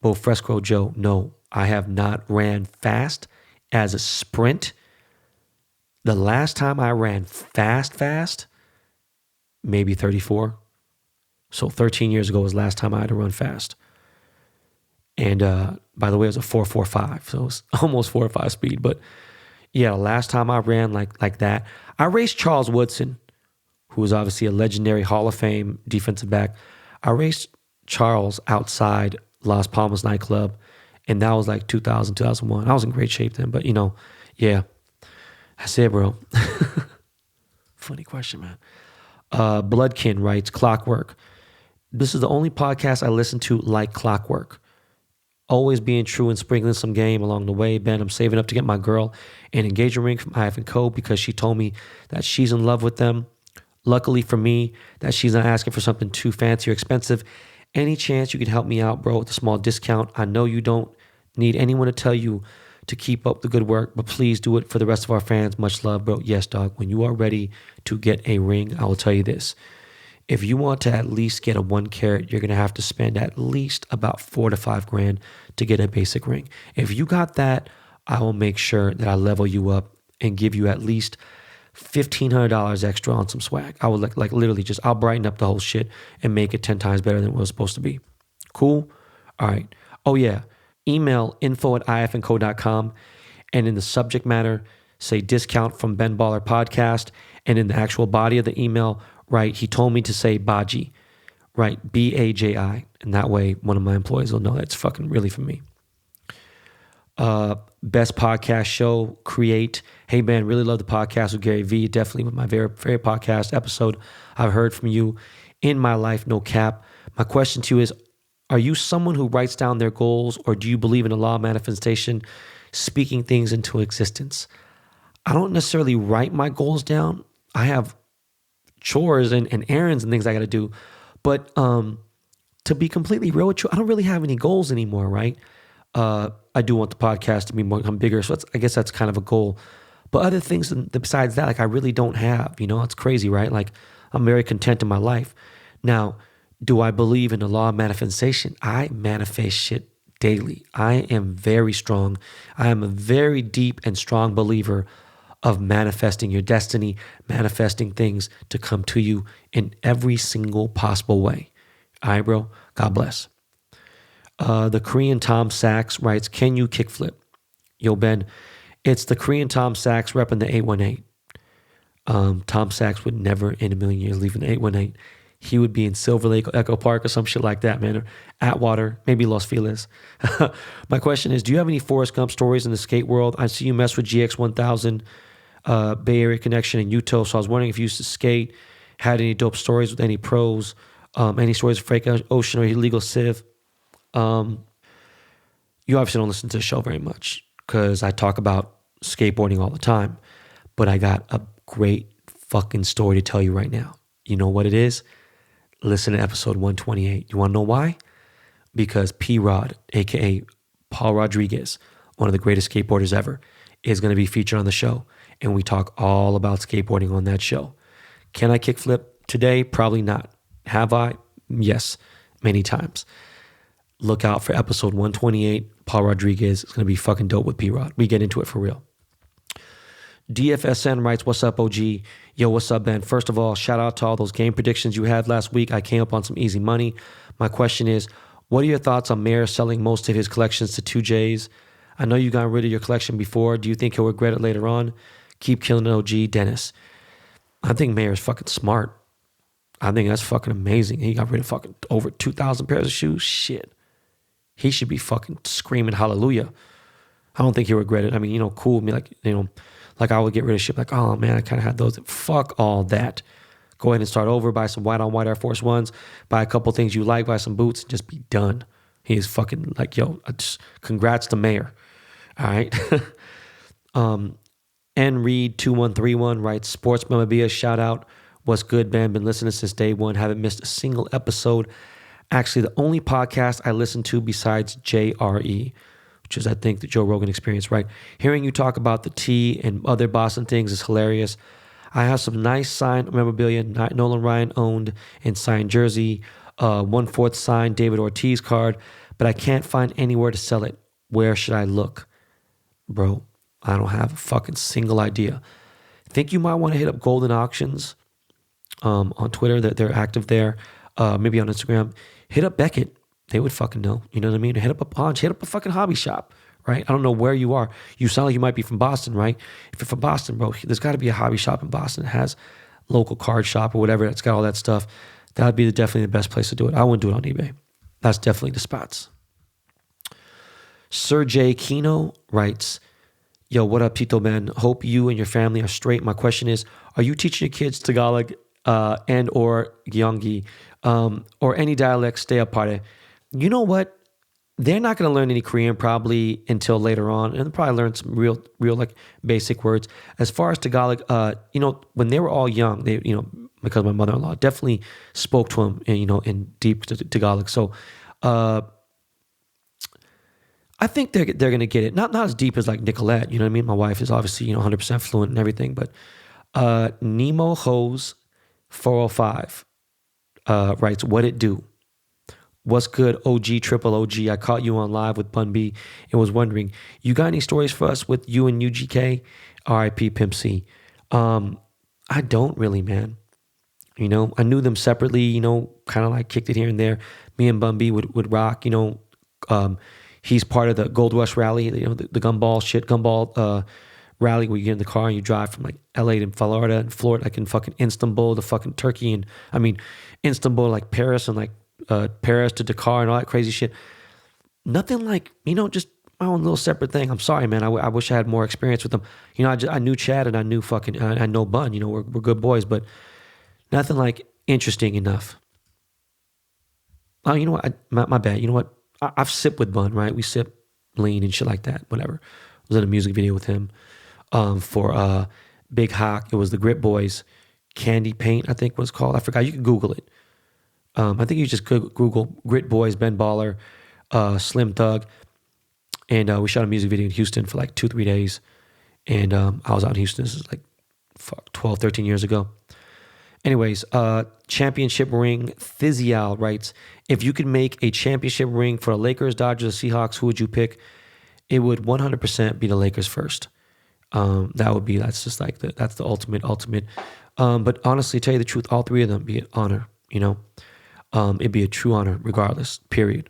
Bofresco Joe, no, I have not ran fast as a sprint. The last time I ran fast, maybe 34. So 13 years ago was the last time I had to run fast. And by the way, it was a 4.45, so it was almost 4.5 speed. But yeah, the last time I ran like that, I raced Charles Woodson, who was obviously a legendary Hall of Fame defensive back. I raced Charles outside Las Palmas nightclub, and that was like 2000, 2001. I was in great shape then, but yeah, that's it, bro. Funny question, man. Bloodkin writes, Clockwork. This is the only podcast I listen to like Clockwork. Always being true and sprinkling some game along the way. Ben, I'm saving up to get my girl an engagement ring from IF & Co. because she told me that she's in love with them. Luckily for me, that she's not asking for something too fancy or expensive. Any chance you could help me out, bro, with a small discount? I know you don't need anyone to tell you to keep up the good work, but please do it for the rest of our fans. Much love, bro. Yes, dog. When you are ready to get a ring, I will tell you this. If you want to at least get a 1 carat, you're going to have to spend at least about $4 to $5 grand to get a basic ring. If you got that I will make sure that I level you up and give you at least $1,500 extra on some swag. I would like literally just, I'll brighten up the whole shit and make it 10 times better than what it was supposed to be. Cool? All right. Oh yeah. Email info@ifandco.com, and in the subject matter, say discount from Ben Baller Podcast. And in the actual body of the email, right, he told me to say Baji, right? Baji. And that way one of my employees will know that's fucking really from me. Best podcast show, create. Hey man, really love the podcast with Gary Vee. Definitely with my very favorite podcast episode I've heard from you in my life, no cap. My question to you is, are you someone who writes down their goals, or do you believe in the law of manifestation, speaking things into existence? I don't necessarily write my goals down. I have chores and errands and things I got to do. But to be completely real with you, I don't really have any goals anymore, right? I do want the podcast to become bigger. So I guess that's kind of a goal. But other things besides that, like I really don't have, it's crazy, right? Like I'm very content in my life. Now, do I believe in the law of manifestation? I manifest shit daily. I am very strong. I am a very deep and strong believer of manifesting your destiny, manifesting things to come to you in every single possible way. All right, bro? God bless. The Korean Tom Sachs writes, can you kickflip? Yo, Ben, it's the Korean Tom Sachs repping the 818. Tom Sachs would never in a million years leave an 818. He would be in Silver Lake, Echo Park, or some shit like that, man. Or Atwater, maybe Los Feliz. My question is, do you have any Forrest Gump stories in the skate world? I see you mess with GX1000, Bay Area Connection in Utah, so I was wondering if you used to skate, had any dope stories with any pros, any stories of Frank Ocean or illegal Civ. You obviously don't listen to the show very much because I talk about skateboarding all the time, but I got a great fucking story to tell you right now. You know what it is? Listen to episode 128. You want to know why? Because P-Rod, aka Paul Rodriguez, one of the greatest skateboarders ever, is going to be featured on the show, and we talk all about skateboarding on that show. Can I kickflip today? Probably not. Have I? Yes, many times. Look out for episode 128. Paul Rodriguez is going to be fucking dope with P-Rod. We get into it for real. DFSN writes, what's up, OG? Yo, what's up, Ben? First of all, shout out to all those game predictions you had last week. I came up on some easy money. My question is, what are your thoughts on Mayer selling most of his collections to 2Js? I know you got rid of your collection before. Do you think he'll regret it later on? Keep killing it, OG. Dennis. I think Mayer's fucking smart. I think that's fucking amazing. He got rid of fucking over 2,000 pairs of shoes. Shit. He should be fucking screaming hallelujah. I don't think he'll regret it. I mean, cool. I mean, like I would get rid of shit like, oh man, I kind of had those. Fuck all that. Go ahead and start over, buy some white on white Air Force Ones, buy a couple things you like, buy some boots, and just be done. He is fucking like, yo, just congrats to Mayer. All right. N Reed 2131 writes, Sports Memorabilia shout out. What's good, Ben? Been listening since day one. Haven't missed a single episode. Actually, the only podcast I listen to besides JRE, which is, I think, the Joe Rogan Experience, right? Hearing you talk about the T and other Boston things is hilarious. I have some nice signed memorabilia Nolan Ryan owned and signed jersey, 1/4 signed David Ortiz card, but I can't find anywhere to sell it. Where should I look? Bro, I don't have a fucking single idea. I think you might want to hit up Golden Auctions on Twitter. They're active there. Maybe on Instagram. Hit up Beckett. They would fucking know. You know what I mean? Hit up a Punch. Hit up a fucking hobby shop, right? I don't know where you are. You sound like you might be from Boston, right? If you're from Boston, bro, there's got to be a hobby shop in Boston that has local card shop or whatever that's got all that stuff. That would be definitely the best place to do it. I wouldn't do it on eBay. That's definitely the spots. Sir J. Kino writes, yo, what up, Tito Ben? Hope you and your family are straight. My question is, are you teaching your kids Tagalog and or Gyeonggi or any dialect stay apart? You know what? They're not going to learn any Korean probably until later on, and they'll probably learn some real like basic words. As far as Tagalog, when they were all young, they, because my mother-in-law definitely spoke to them, in deep Tagalog. So, I think they're going to get it. Not as deep as like Nicolette, you know what I mean? My wife is obviously, 100% fluent and everything, but Nemo Hose 405 writes, what it do? What's good, OG, triple OG? I caught you on live with Bun B and was wondering, you got any stories for us with you and UGK? RIP Pimp C. I don't really, man. You know, I knew them separately, you know, kind of like kicked it here and there. Me and Bun B would rock, you know. He's part of the Gold Rush rally, you know, the gumball rally where you get in the car and you drive from like LA to Florida and Florida, like in fucking Istanbul to fucking Turkey. And I mean, Istanbul, like Paris, and like Paris to Dakar and all that crazy shit. Nothing like, you know, just my own little separate thing. I'm sorry, man. I wish I had more experience with them. You know, I knew Chad and I knew fucking, I know Bun, you know, we're good boys, but nothing like interesting enough. Oh, you know what? My bad. You know what? I've sipped with Bun, right? We sip lean and shit like that, whatever. I was in a music video with him for Big Hawk. It was the Grit Boys Candy Paint, I think was called. I forgot. You can Google it. I think you just Google Grit Boys, Ben Baller, Slim Thug. And we shot a music video in Houston for like 2-3 days. And I was out in Houston. This is like 12, 13 years ago. Anyways, championship ring. Thizial writes, if you could make a championship ring for the Lakers, Dodgers, or Seahawks, who would you pick? It would 100% be the Lakers first. That's just like that's the ultimate. But honestly, to tell you the truth, all three of them be an honor, you know. It'd be a true honor regardless, period.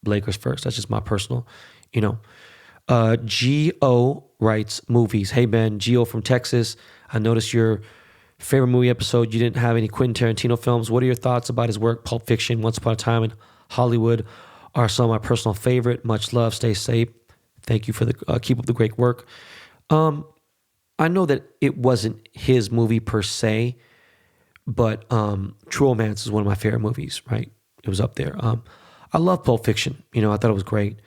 Lakers first. That's just my personal, you know. G.O. writes, movies. Hey, Ben, G.O. from Texas. I noticed your favorite movie episode, you didn't have any Quentin Tarantino films. What are your thoughts about his work? Pulp Fiction, Once Upon a Time in Hollywood are some of my personal favorite. Much love. Stay safe. Thank you for the keep up the great work. I know that it wasn't his movie per se, but True Romance is one of my favorite movies, right? It was up there. I love Pulp Fiction. You know, I thought it was great.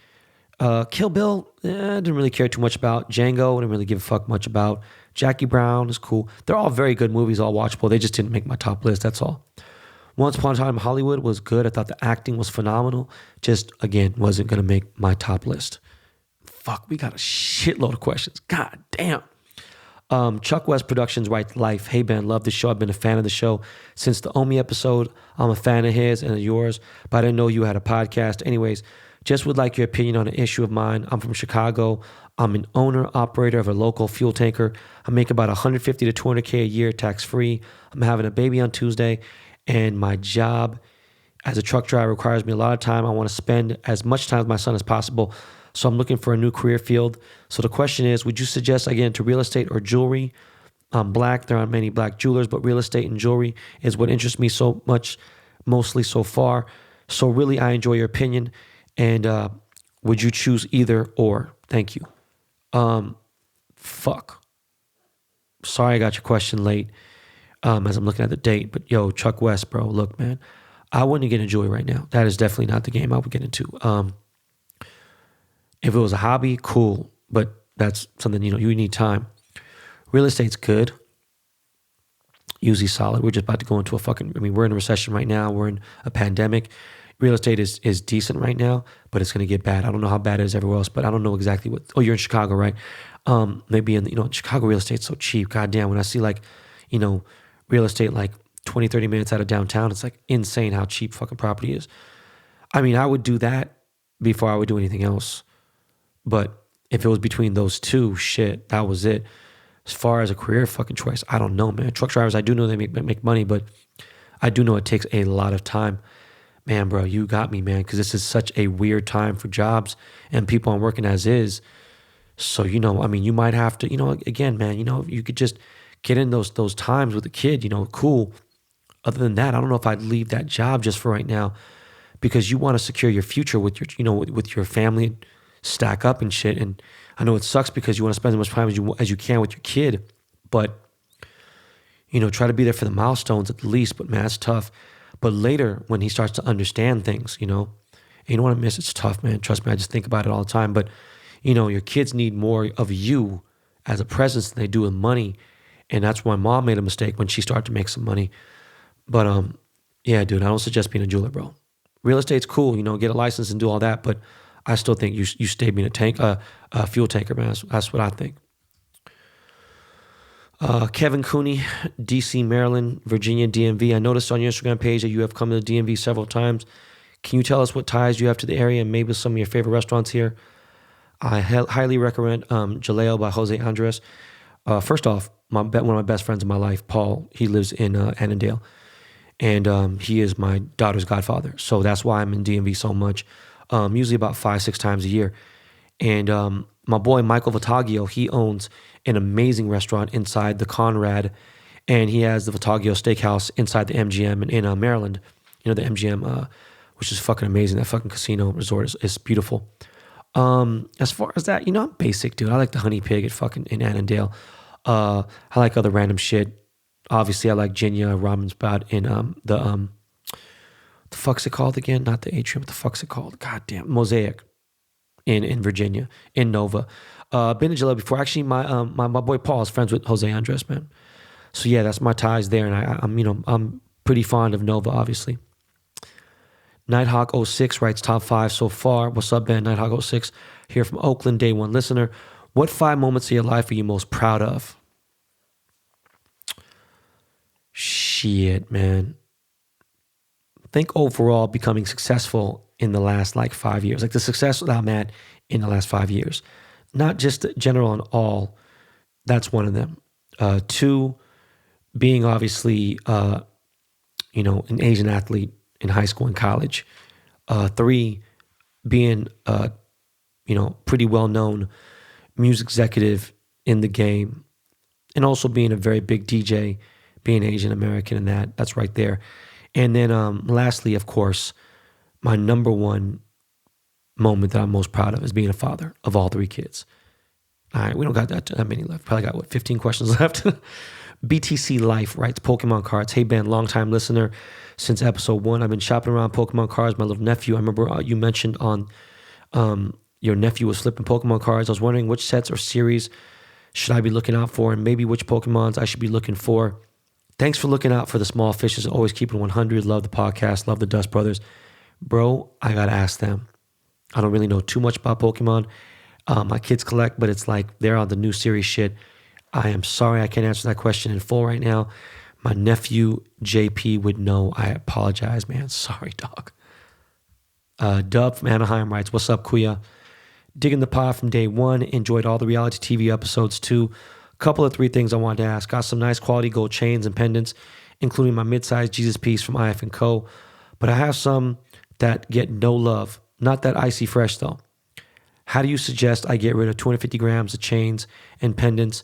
Kill Bill, I didn't really care too much about. Django, I didn't really give a fuck much about. Jackie Brown is cool. They're all very good movies, all watchable. They just didn't make my top list, that's all. Once Upon a Time in Hollywood was good. I thought the acting was phenomenal. Just, again, wasn't going to make my top list. Fuck, we got a shitload of questions. God damn. Chuck West Productions writes, Life. Hey, Ben, love the show. I've been a fan of the show since the Omi episode. I'm a fan of his and of yours, but I didn't know you had a podcast. Anyways, just would like your opinion on an issue of mine. I'm from Chicago. I'm an owner-operator of a local fuel tanker. I make about $150 to $200K a year tax-free. I'm having a baby on Tuesday, and my job as a truck driver requires me a lot of time. I want to spend as much time with my son as possible, so I'm looking for a new career field. So the question is, would you suggest I get into real estate or jewelry? I'm black. There aren't many black jewelers, but real estate and jewelry is what interests me so much, mostly so far. So really, I enjoy your opinion. And would you choose either or? Thank you. Fuck. Sorry I got your question late as I'm looking at the date. But yo, Chuck West, bro, look, man. I wouldn't get into jewelry right now. That is definitely not the game I would get into. If it was a hobby, cool. But that's something, you know, you need time. Real estate's good. Usually solid. We're just about to go into we're in a recession right now. We're in a pandemic. Real estate is decent right now, but it's going to get bad. I don't know how bad it is everywhere else, but I don't know exactly what. Oh, you're in Chicago, right? Maybe Chicago real estate's so cheap. God damn, when I see like, you know, real estate like 20, 30 minutes out of downtown, it's like insane how cheap fucking property is. I mean, I would do that before I would do anything else. But if it was between those two, shit, that was it. As far as a career fucking choice, I don't know, man. Truck drivers, I do know they make money, but I do know it takes a lot of time. Man, bro, you got me, man, because this is such a weird time for jobs and people aren't working as is. So, you know, I mean, you might have to, you know, again, man, you know, you could just get in those times with a kid, you know, cool. Other than that, I don't know if I'd leave that job just for right now because you want to secure your future with your, you know, with your family, stack up and shit. And I know it sucks because you want to spend as much time as you can with your kid, but, you know, try to be there for the milestones at the least. But man, it's tough. But later, when he starts to understand things, you know, and you don't want to miss, it's tough, man. Trust me, I just think about it all the time. But, you know, your kids need more of you as a presence than they do with money. And that's why mom made a mistake when she started to make some money. But, yeah, dude, I don't suggest being a jeweler, bro. Real estate's cool, you know, get a license and do all that. But I still think you stay being a fuel tanker, man. That's what I think. Kevin Cooney, DC, Maryland, Virginia, DMV. I noticed on your Instagram page that you have come to the DMV several times. Can you tell us what ties you have to the area and maybe some of your favorite restaurants here? I highly recommend Jaleo by Jose Andres. First off, one of my best friends in my life, Paul, he lives in Annandale, and he is my daughter's godfather. So that's why I'm in DMV so much, usually about 5-6 times a year. And my boy Michael Vitaggio, he owns an amazing restaurant inside the Conrad, and he has the Vitaggio Steakhouse inside the MGM in Maryland. You know, the MGM, which is fucking amazing. That fucking casino resort is beautiful. As far as that, you know, I'm basic, dude. I like the Honey Pig at fucking in Annandale. I like other random shit. Obviously, I like Jinya Ramen Spot in the fuck's it called again? Not the Atrium. What the fuck's it called? Goddamn, Mosaic in Virginia, in Nova. Been to Jaleo before. Actually, my boy Paul is friends with Jose Andres, man. So yeah, that's my ties there, and I'm pretty fond of Nova, obviously. Nighthawk06 writes top 5 so far. What's up, man? Nighthawk06 here from Oakland, day one listener. What 5 moments of your life are you most proud of? Shit, man. I think overall becoming successful in the last 5 years. Like the success that I'm at in the last 5 years. Not just general and all. That's one of them. 2, being obviously, an Asian athlete in high school and college. 3, being, pretty well-known music executive in the game, and also being a very big DJ, being Asian American, and that's right there. And then lastly, of course, my number one moment that I'm most proud of is being a father of all 3 kids. All right, we don't got that many left. Probably got 15 questions left. BTC Life writes, Pokemon cards. Hey, Ben, long-time listener since episode 1. I've been shopping around Pokemon cards. My little nephew, I remember you mentioned on your nephew was flipping Pokemon cards. I was wondering which sets or series should I be looking out for, and maybe which Pokemons I should be looking for. Thanks for looking out for the small fishes. Always keeping 100. Love the podcast. Love the Dust Brothers. Bro, I got to ask them. I don't really know too much about Pokemon. My kids collect, but it's like they're on the new series shit. I am sorry I can't answer that question in full right now. My nephew, JP, would know. I apologize, man. Sorry, dog. Dub from Anaheim writes, what's up, Kuya? Digging the pod from day one. Enjoyed all the reality TV episodes, too. Couple of 3 things I wanted to ask. Got some nice quality gold chains and pendants, including my mid-sized Jesus piece from IF & Co. But I have some that get no love. Not that icy fresh, though. How do you suggest I get rid of 250 grams of chains and pendants?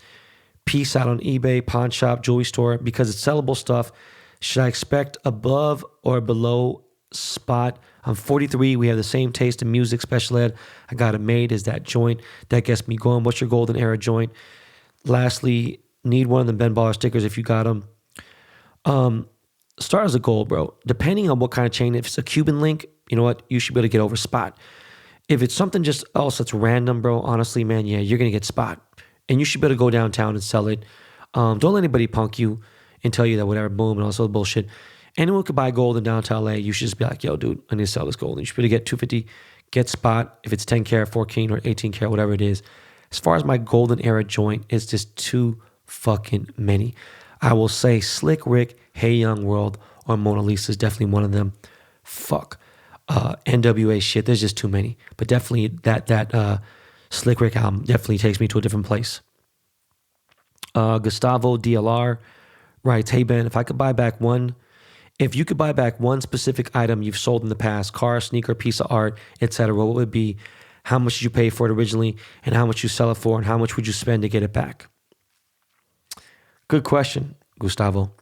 Piece out on eBay, pawn shop, jewelry store, because it's sellable stuff. Should I expect above or below spot? I'm 43. We have the same taste in music, special ed. I got it made. Is that joint that gets me going? What's your golden era joint? Lastly, need one of the Ben Baller stickers if you got them. Start as a goal, bro. Depending on what kind of chain, if it's a Cuban link, you know what? You should be able to get over spot. If it's something just else that's random, bro, honestly, man, yeah, you're going to get spot. And you should be able to go downtown and sell it. Don't let anybody punk you and tell you that whatever, boom, and all this other bullshit. Anyone could buy gold in downtown LA. You should just be like, yo, dude, I need to sell this gold. And you should be able to get 250, get spot. If it's 10 karat, 14 or 18 karat, whatever it is. As far as my golden era joint, it's just too fucking many. I will say Slick Rick, Hey Young World, or Mona Lisa is definitely one of them. Fuck. NWA shit, there's just too many. But definitely that Slick Rick album definitely takes me to a different place. Gustavo DLR writes, hey Ben, if you could buy back one specific item you've sold in the past, car, sneaker, piece of art, etc., what would it be? How much did you pay for it originally, and how much you sell it for, and how much would you spend to get it back? Good question, Gustavo.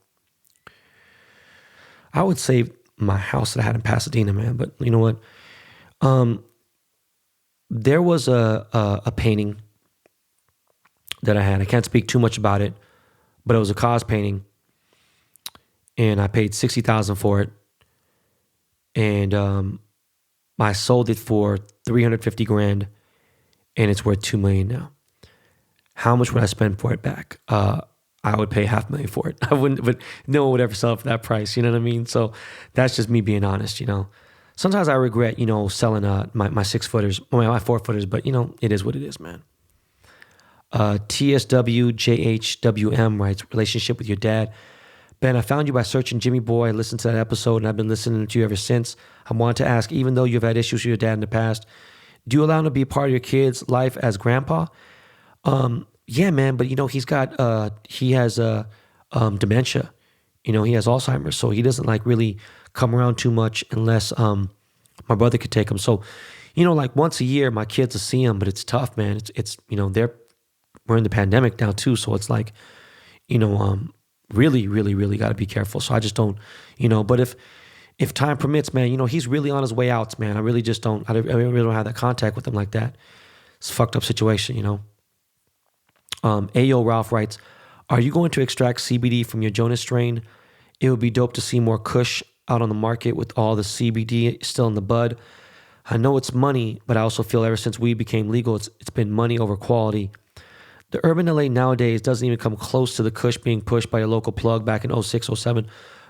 I would say my house that I had in Pasadena, man, but you know what? There was a painting that I had. I can't speak too much about it, but it was a cause painting, and I paid $60,000 for it, and I sold it for $350,000, and it's worth $2 million now. How much would I spend for it back? I would pay $500,000 for it. I wouldn't, but no one would ever sell it for that price. You know what I mean? So that's just me being honest. You know, sometimes I regret, selling my 6-footers, my 4-footers, but it is what it is, man. TSWJHWM writes, relationship with your dad. Ben, I found you by searching Jimmy Boy. I listened to that episode and I've been listening to you ever since. I wanted to ask, even though you've had issues with your dad in the past, do you allow him to be a part of your kid's life as grandpa? Yeah, man, but he has dementia. He has Alzheimer's, so he doesn't like really come around too much unless my brother could take him. So, like once a year, my kids will see him, but it's tough, man. It's we're in the pandemic now too, so it's like, really, really, really got to be careful. So I just don't, but if time permits, man, he's really on his way out, man. I really just don't, I really don't have that contact with him like that. It's a fucked up situation, Ayo Ralph writes, are you going to extract CBD from your Jonas strain? It would be dope to see more Kush out on the market with all the CBD still in the bud. I know it's money, but I also feel ever since weed became legal, it's been money over quality. The urban LA nowadays doesn't even come close to the Kush being pushed by a local plug back in 06, 07.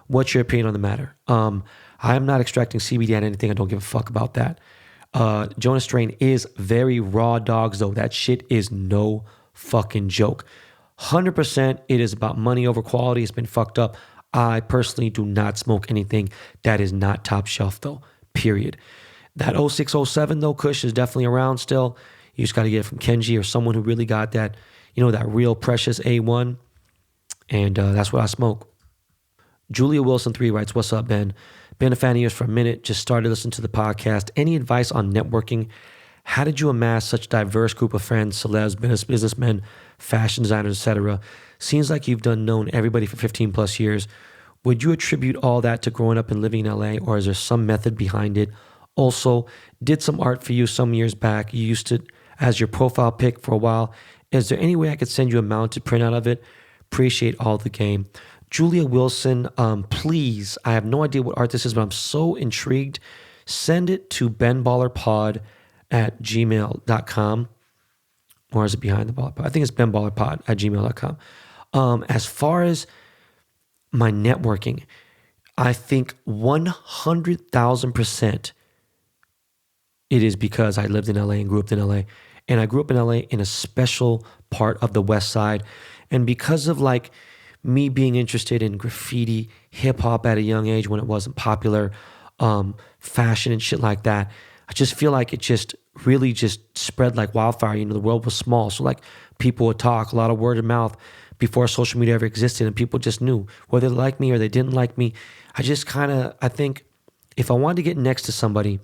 What's your opinion on the matter? I am not extracting CBD on anything. I don't give a fuck about that. Jonas strain is very raw dogs though. That shit is no fucking joke. 100% it is about money over quality. It's been fucked up. I personally do not smoke anything that is not top shelf though, period. That 06, 07 though, Kush is definitely around still. You just got to get it from Kenji or someone who really got that, that real precious A1. And that's what I smoke. Julia Wilson 3 writes, what's up, Ben? Been a fan of yours for a minute. Just started listening to the podcast. Any advice on networking? How did you amass such a diverse group of friends, celebs, businessmen, fashion designers, etc.? Seems like you've known everybody for 15 plus years. Would you attribute all that to growing up and living in LA, or is there some method behind it? Also, did some art for you some years back. You used it as your profile pic for a while. Is there any way I could send you a mounted printout of it? Appreciate all the game. Julia Wilson, please, I have no idea what art this is, but I'm so intrigued. Send it to benballerpod@gmail.com. Or is it behind the baller pod? I think it's benballerpod@gmail.com. As far as my networking, I think 100,000% it is because I lived in LA and grew up in LA. And I grew up in LA in a special part of the West Side. And because of like me being interested in graffiti, hip hop at a young age when it wasn't popular, fashion and shit like that, I just feel like it just really just spread like wildfire. The world was small. So like people would talk, a lot of word of mouth before social media ever existed. And people just knew whether they liked me or they didn't like me. I think if I wanted to get next to somebody,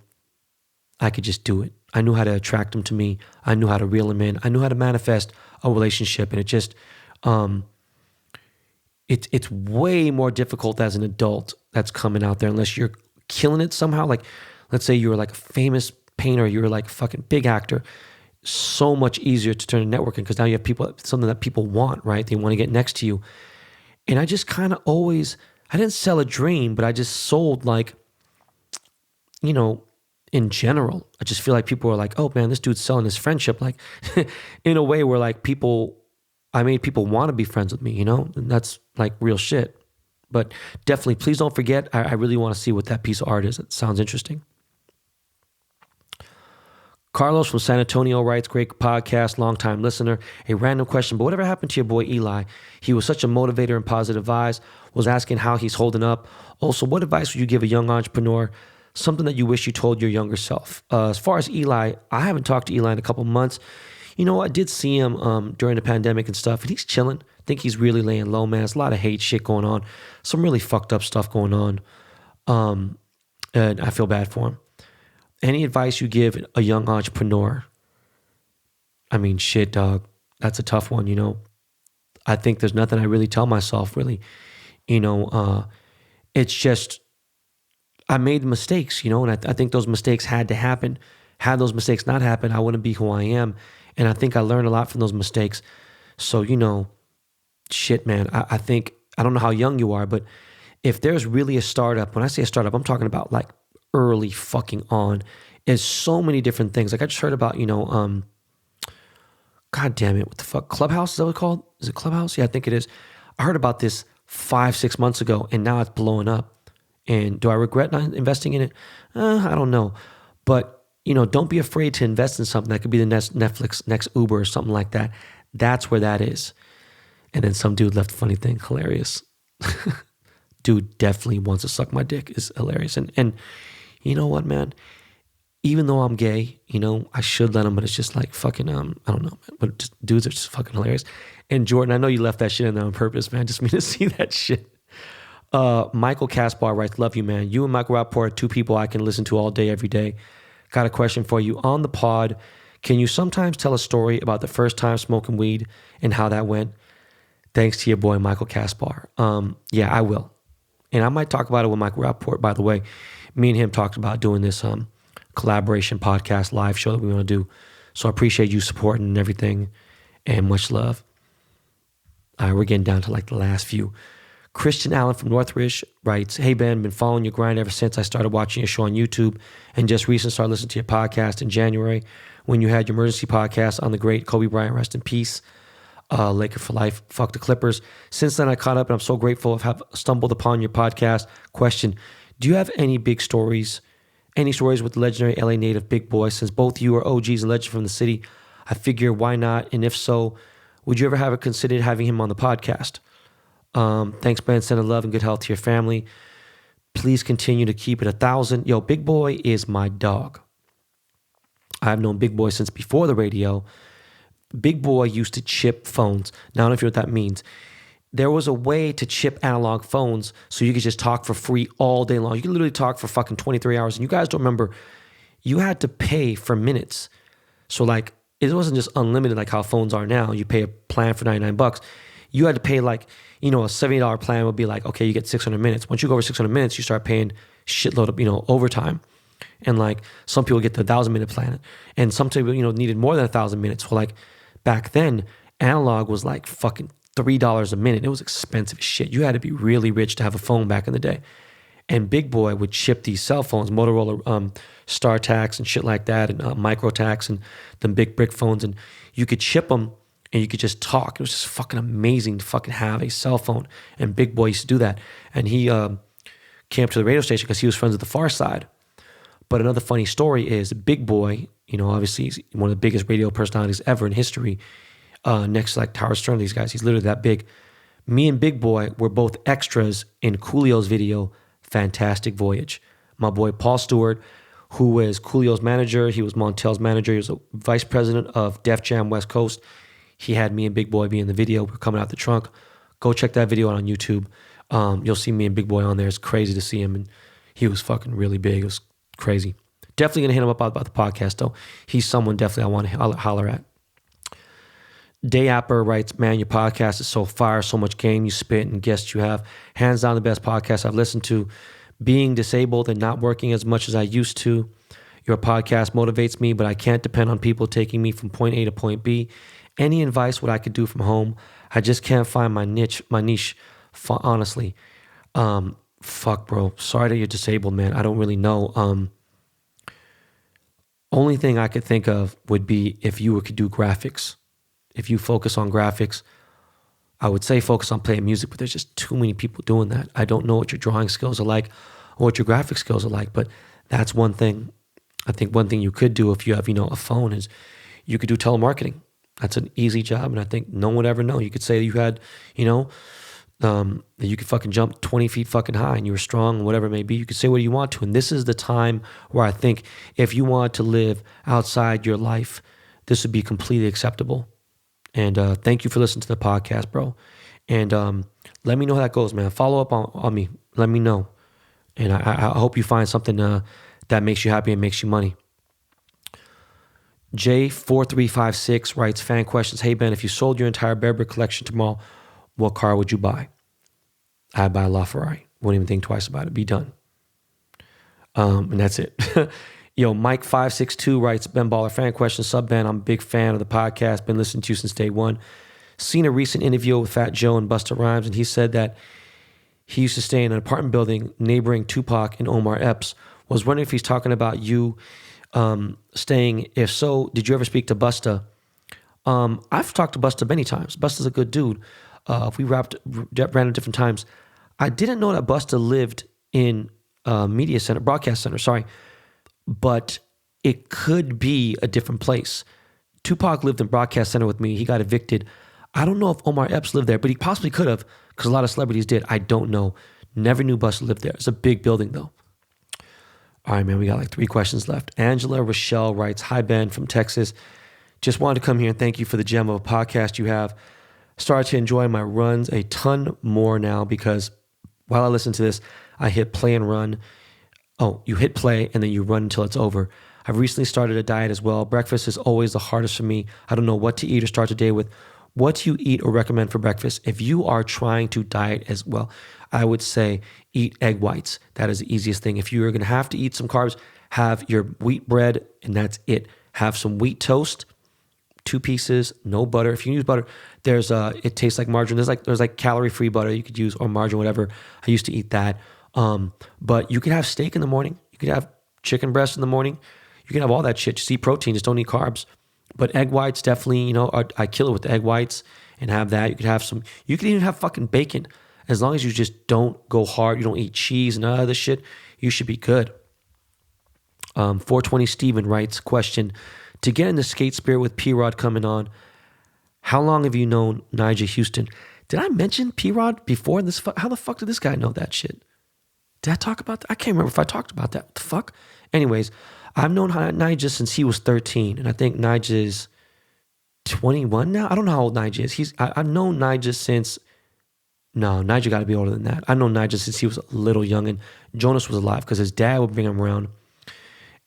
I could just do it. I knew how to attract them to me. I knew how to reel them in. I knew how to manifest a relationship. And it just, it's way more difficult as an adult that's coming out there unless you're killing it somehow. Like, let's say you're like a famous painter, you're like a fucking big actor. So much easier to turn to networking because now you have people, something that people want, right? They want to get next to you. And I just kind of always, I didn't sell a dream, but I just sold like, in general. I just feel like people are like, oh man, this dude's selling his friendship. Like in a way where like I made people want to be friends with me, and that's like real shit. But definitely, please don't forget, I really want to see what that piece of art is. It sounds interesting. Carlos from San Antonio writes, great podcast, long-time listener. A random question, but whatever happened to your boy Eli? He was such a motivator and positive vibes. Was asking how he's holding up. Also, what advice would you give a young entrepreneur? Something that you wish you told your younger self. As far as Eli, I haven't talked to Eli in a couple months. I did see him during the pandemic and stuff, and he's chilling. I think he's really laying low, man. There's a lot of hate shit going on. Some really fucked up stuff going on. And I feel bad for him. Any advice you give a young entrepreneur? I mean, shit, dog. That's a tough one, I think there's nothing I really tell myself, really. It's just, I made mistakes, and I think those mistakes had to happen. Had those mistakes not happened, I wouldn't be who I am. And I think I learned a lot from those mistakes. So, shit, man, I think, I don't know how young you are, but if there's really a startup, when I say a startup, I'm talking about like early fucking on. There's so many different things. Like I just heard about, God damn it, what the fuck? Clubhouse, is that what it's called? Is it Clubhouse? Yeah, I think it is. I heard about this 5-6 months ago, and now it's blowing up. And do I regret not investing in it? I don't know. But, don't be afraid to invest in something that could be the next Netflix, next Uber or something like that. That's where that is. And then some dude left a funny thing. Hilarious. dude definitely wants to suck my dick is hilarious. And you know what, man? Even though I'm gay, I should let him, but it's just like fucking, I don't know, man. But dudes are just fucking hilarious. And Jordan, I know you left that shit in there on purpose, man. Just me to see that shit. Michael Caspar writes, love you, man. You and Michael Rapport are two people I can listen to all day, every day. Got a question for you. On the pod, can you sometimes tell a story about the first time smoking weed and how that went? Thanks to your boy, Michael Caspar. Yeah, I will. And I might talk about it with Michael Rapport, by the way. Me and him talked about doing this collaboration podcast live show that we want to do. So I appreciate you supporting and everything, and much love. All right, we're getting down to like the last few. Christian Allen from Northridge writes, hey Ben, been following your grind ever since I started watching your show on YouTube, and just recently started listening to your podcast in January when you had your emergency podcast on the great Kobe Bryant, rest in peace. Laker for life, fuck the Clippers. Since then I caught up and I'm so grateful to have stumbled upon your podcast. Question, do you have any big stories, any stories with the legendary LA native Big Boy? Since both you are OGs and legends from the city, I figure why not? And if so, would you ever have considered having him on the podcast? Thanks, Ben. Sending love and good health to your family. Please continue to keep it 1,000. Yo, Big Boy is my dog. I've known Big Boy since before the radio. Big Boy used to chip phones. Now, I don't know if you know what that means. There was a way to chip analog phones so you could just talk for free all day long. You could literally talk for fucking 23 hours. And you guys don't remember, you had to pay for minutes. So like, it wasn't just unlimited like how phones are now. You pay a plan for $99. You had to pay like, a $70 plan would be like, okay, you get 600 minutes. Once you go over 600 minutes, you start paying shitload of, overtime. And like some people get the 1,000-minute plan. And some people, needed more than 1,000 minutes. So like back then, analog was like fucking $3 a minute. It was expensive as shit. You had to be really rich to have a phone back in the day. And Big Boy would chip these cell phones, Motorola StarTACs and shit like that, and MicroTACs and the big brick phones. And you could chip them and you could just talk. It was just fucking amazing to fucking have a cell phone. And Big Boy used to do that. And he came up to the radio station because he was friends with the Far Side. But another funny story is Big Boy, obviously he's one of the biggest radio personalities ever in history, next to like Howard Stern, these guys. He's literally that big. Me and Big Boy were both extras in Coolio's video, Fantastic Voyage. My boy Paul Stewart, who was Coolio's manager, he was Montel's manager, he was a vice president of Def Jam West Coast. He had me and Big Boy be in the video. We're coming out the trunk. Go check that video out on YouTube. You'll see me and Big Boy on there. It's crazy to see him, and he was fucking really big. It was crazy. Definitely gonna hit him up about the podcast though. He's someone definitely I want to holler at. Dayapper writes, man, your podcast is so fire, so much game you spit and guests you have. Hands down the best podcast I've listened to. Being disabled and not working as much as I used to, your podcast motivates me, but I can't depend on people taking me from point A to point B. Any advice what I could do from home? I just can't find my niche, honestly. Fuck, bro. Sorry that you're disabled, man. I don't really know. Only thing I could think of would be if you could do graphics. If you focus on graphics, I would say focus on playing music, but there's just too many people doing that. I don't know what your drawing skills are like or what your graphic skills are like, but that's one thing. I think one thing you could do if you have, a phone is you could do telemarketing. That's an easy job, and I think no one would ever know. You could say you had, that you could fucking jump 20 feet fucking high and you were strong, whatever it may be. You could say what you want to. And this is the time where I think if you want to live outside your life, this would be completely acceptable. And thank you for listening to the podcast, bro. And let me know how that goes, man. Follow up on me. Let me know. And I hope you find something that makes you happy and makes you money. J4356 writes, fan questions. Hey, Ben, if you sold your entire Berber collection tomorrow, what car would you buy? I'd buy a LaFerrari. Wouldn't even think twice about it. Be done. And that's it. Yo, Mike562 writes, Ben Baller, fan question. Sub Ben, I'm a big fan of the podcast. Been listening to you since day one. Seen a recent interview with Fat Joe and Busta Rhymes, and he said that he used to stay in an apartment building neighboring Tupac and Omar Epps. Was wondering if he's talking about you staying. If so, did you ever speak to Busta? I've talked to Busta many times. Busta's a good dude. We ran at different times. I didn't know that Busta lived in broadcast center, sorry. But it could be a different place. Tupac lived in broadcast center with me. He got evicted. I don't know if Omar Epps lived there, but he possibly could have because a lot of celebrities did. I don't know. Never knew Buster lived there. It's a big building though. All right, man, we got like 3 questions left. Angela Rochelle writes, "Hi, Ben from Texas. Just wanted to come here and thank you for the gem of a podcast you have. Started to enjoy my runs a ton more now because while I listen to this, I hit play and run. Oh, you hit play and then you run until it's over. I've recently started a diet as well. Breakfast is always the hardest for me. I don't know what to eat or start the day with. What do you eat or recommend for breakfast? If you are trying to diet as well, I would say eat egg whites. That is the easiest thing. If you're going to have to eat some carbs, have your wheat bread and that's it. Have some wheat toast, 2 pieces, no butter. If you use butter, it tastes like margarine. There's like calorie-free butter you could use or margarine, whatever. I used to eat that. But you could have steak in the morning. You could have chicken breast in the morning. You can have all that shit. Just eat protein. Just don't eat carbs. But egg whites definitely, I kill it with the egg whites and have that. You could even have fucking bacon. As long as you just don't go hard, you don't eat cheese and other shit, you should be good. 420 Steven writes, question, to get in the skate spirit with P-Rod coming on, how long have you known Nigel Houston? Did I mention P-Rod before this? How the fuck did this guy know that shit? Did I talk about that? I can't remember if I talked about that. What the fuck? Anyways, I've known Nigel since he was 13, and I think Nigel is 21 now. I don't know how old Nigel is. I've known Nigel since... No, Nigel got to be older than that. I've known Nigel since he was a little young, and Jonas was alive because his dad would bring him around,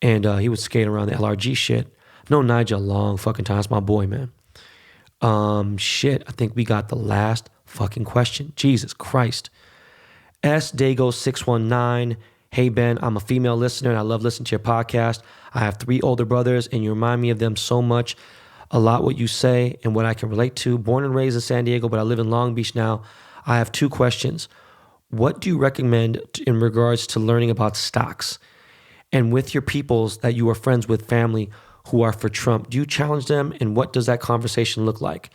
and he would skate around the LRG shit. I've known Nigel a long fucking time. That's my boy, man. Shit, I think we got the last fucking question. Jesus Christ. S. Dago 619. Hey, Ben, I'm a female listener, and I love listening to your podcast. I have 3 older brothers, and you remind me of them so much. A lot what you say and what I can relate to. Born and raised in San Diego, but I live in Long Beach now. I have 2 questions. What do you recommend in regards to learning about stocks? And with your peoples that you are friends with, family who are for Trump, do you challenge them? And what does that conversation look like?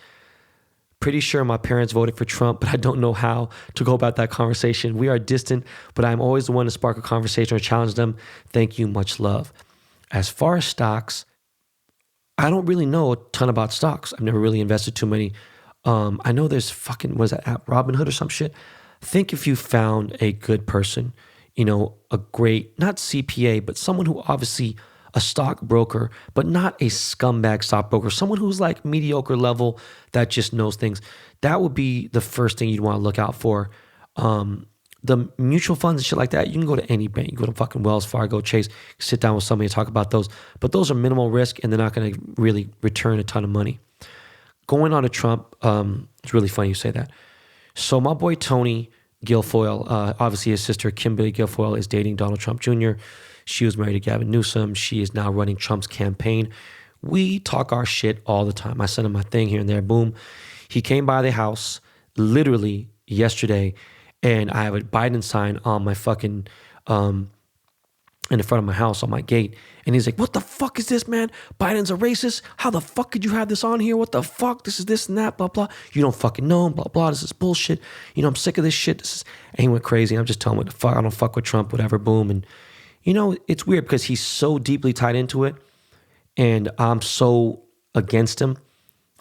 Pretty sure my parents voted for Trump, but I don't know how to go about that conversation. We are distant, but I'm always the one to spark a conversation or challenge them. Thank you. Much love. As far as stocks, I don't really know a ton about stocks. I've never really invested too many. I know there's fucking, what is that app, Robinhood or some shit? Think if you found a good person, a great, not CPA, but someone who obviously a stockbroker, but not a scumbag stockbroker, someone who's like mediocre level that just knows things. That would be the first thing you'd want to look out for. The mutual funds and shit like that, you can go to any bank. You go to fucking Wells Fargo, Chase, sit down with somebody and talk about those. But those are minimal risk and they're not going to really return a ton of money. Going on to Trump, it's really funny you say that. So my boy Tony Guilfoyle, obviously his sister Kimberly Guilfoyle is dating Donald Trump Jr. She was married to Gavin Newsom. She is now running Trump's campaign. We talk our shit all the time. I send him my thing here and there. Boom. He came by the house literally yesterday, and I have a Biden sign on my fucking, in the front of my house on my gate. And he's like, what the fuck is this, man? Biden's a racist? How the fuck could you have this on here? What the fuck? This is this and that, blah, blah. You don't fucking know him, blah, blah. This is bullshit. I'm sick of this shit. And he went crazy. I'm just telling him what the fuck. I don't fuck with Trump, whatever, boom. And, it's weird because he's so deeply tied into it. And I'm so against him.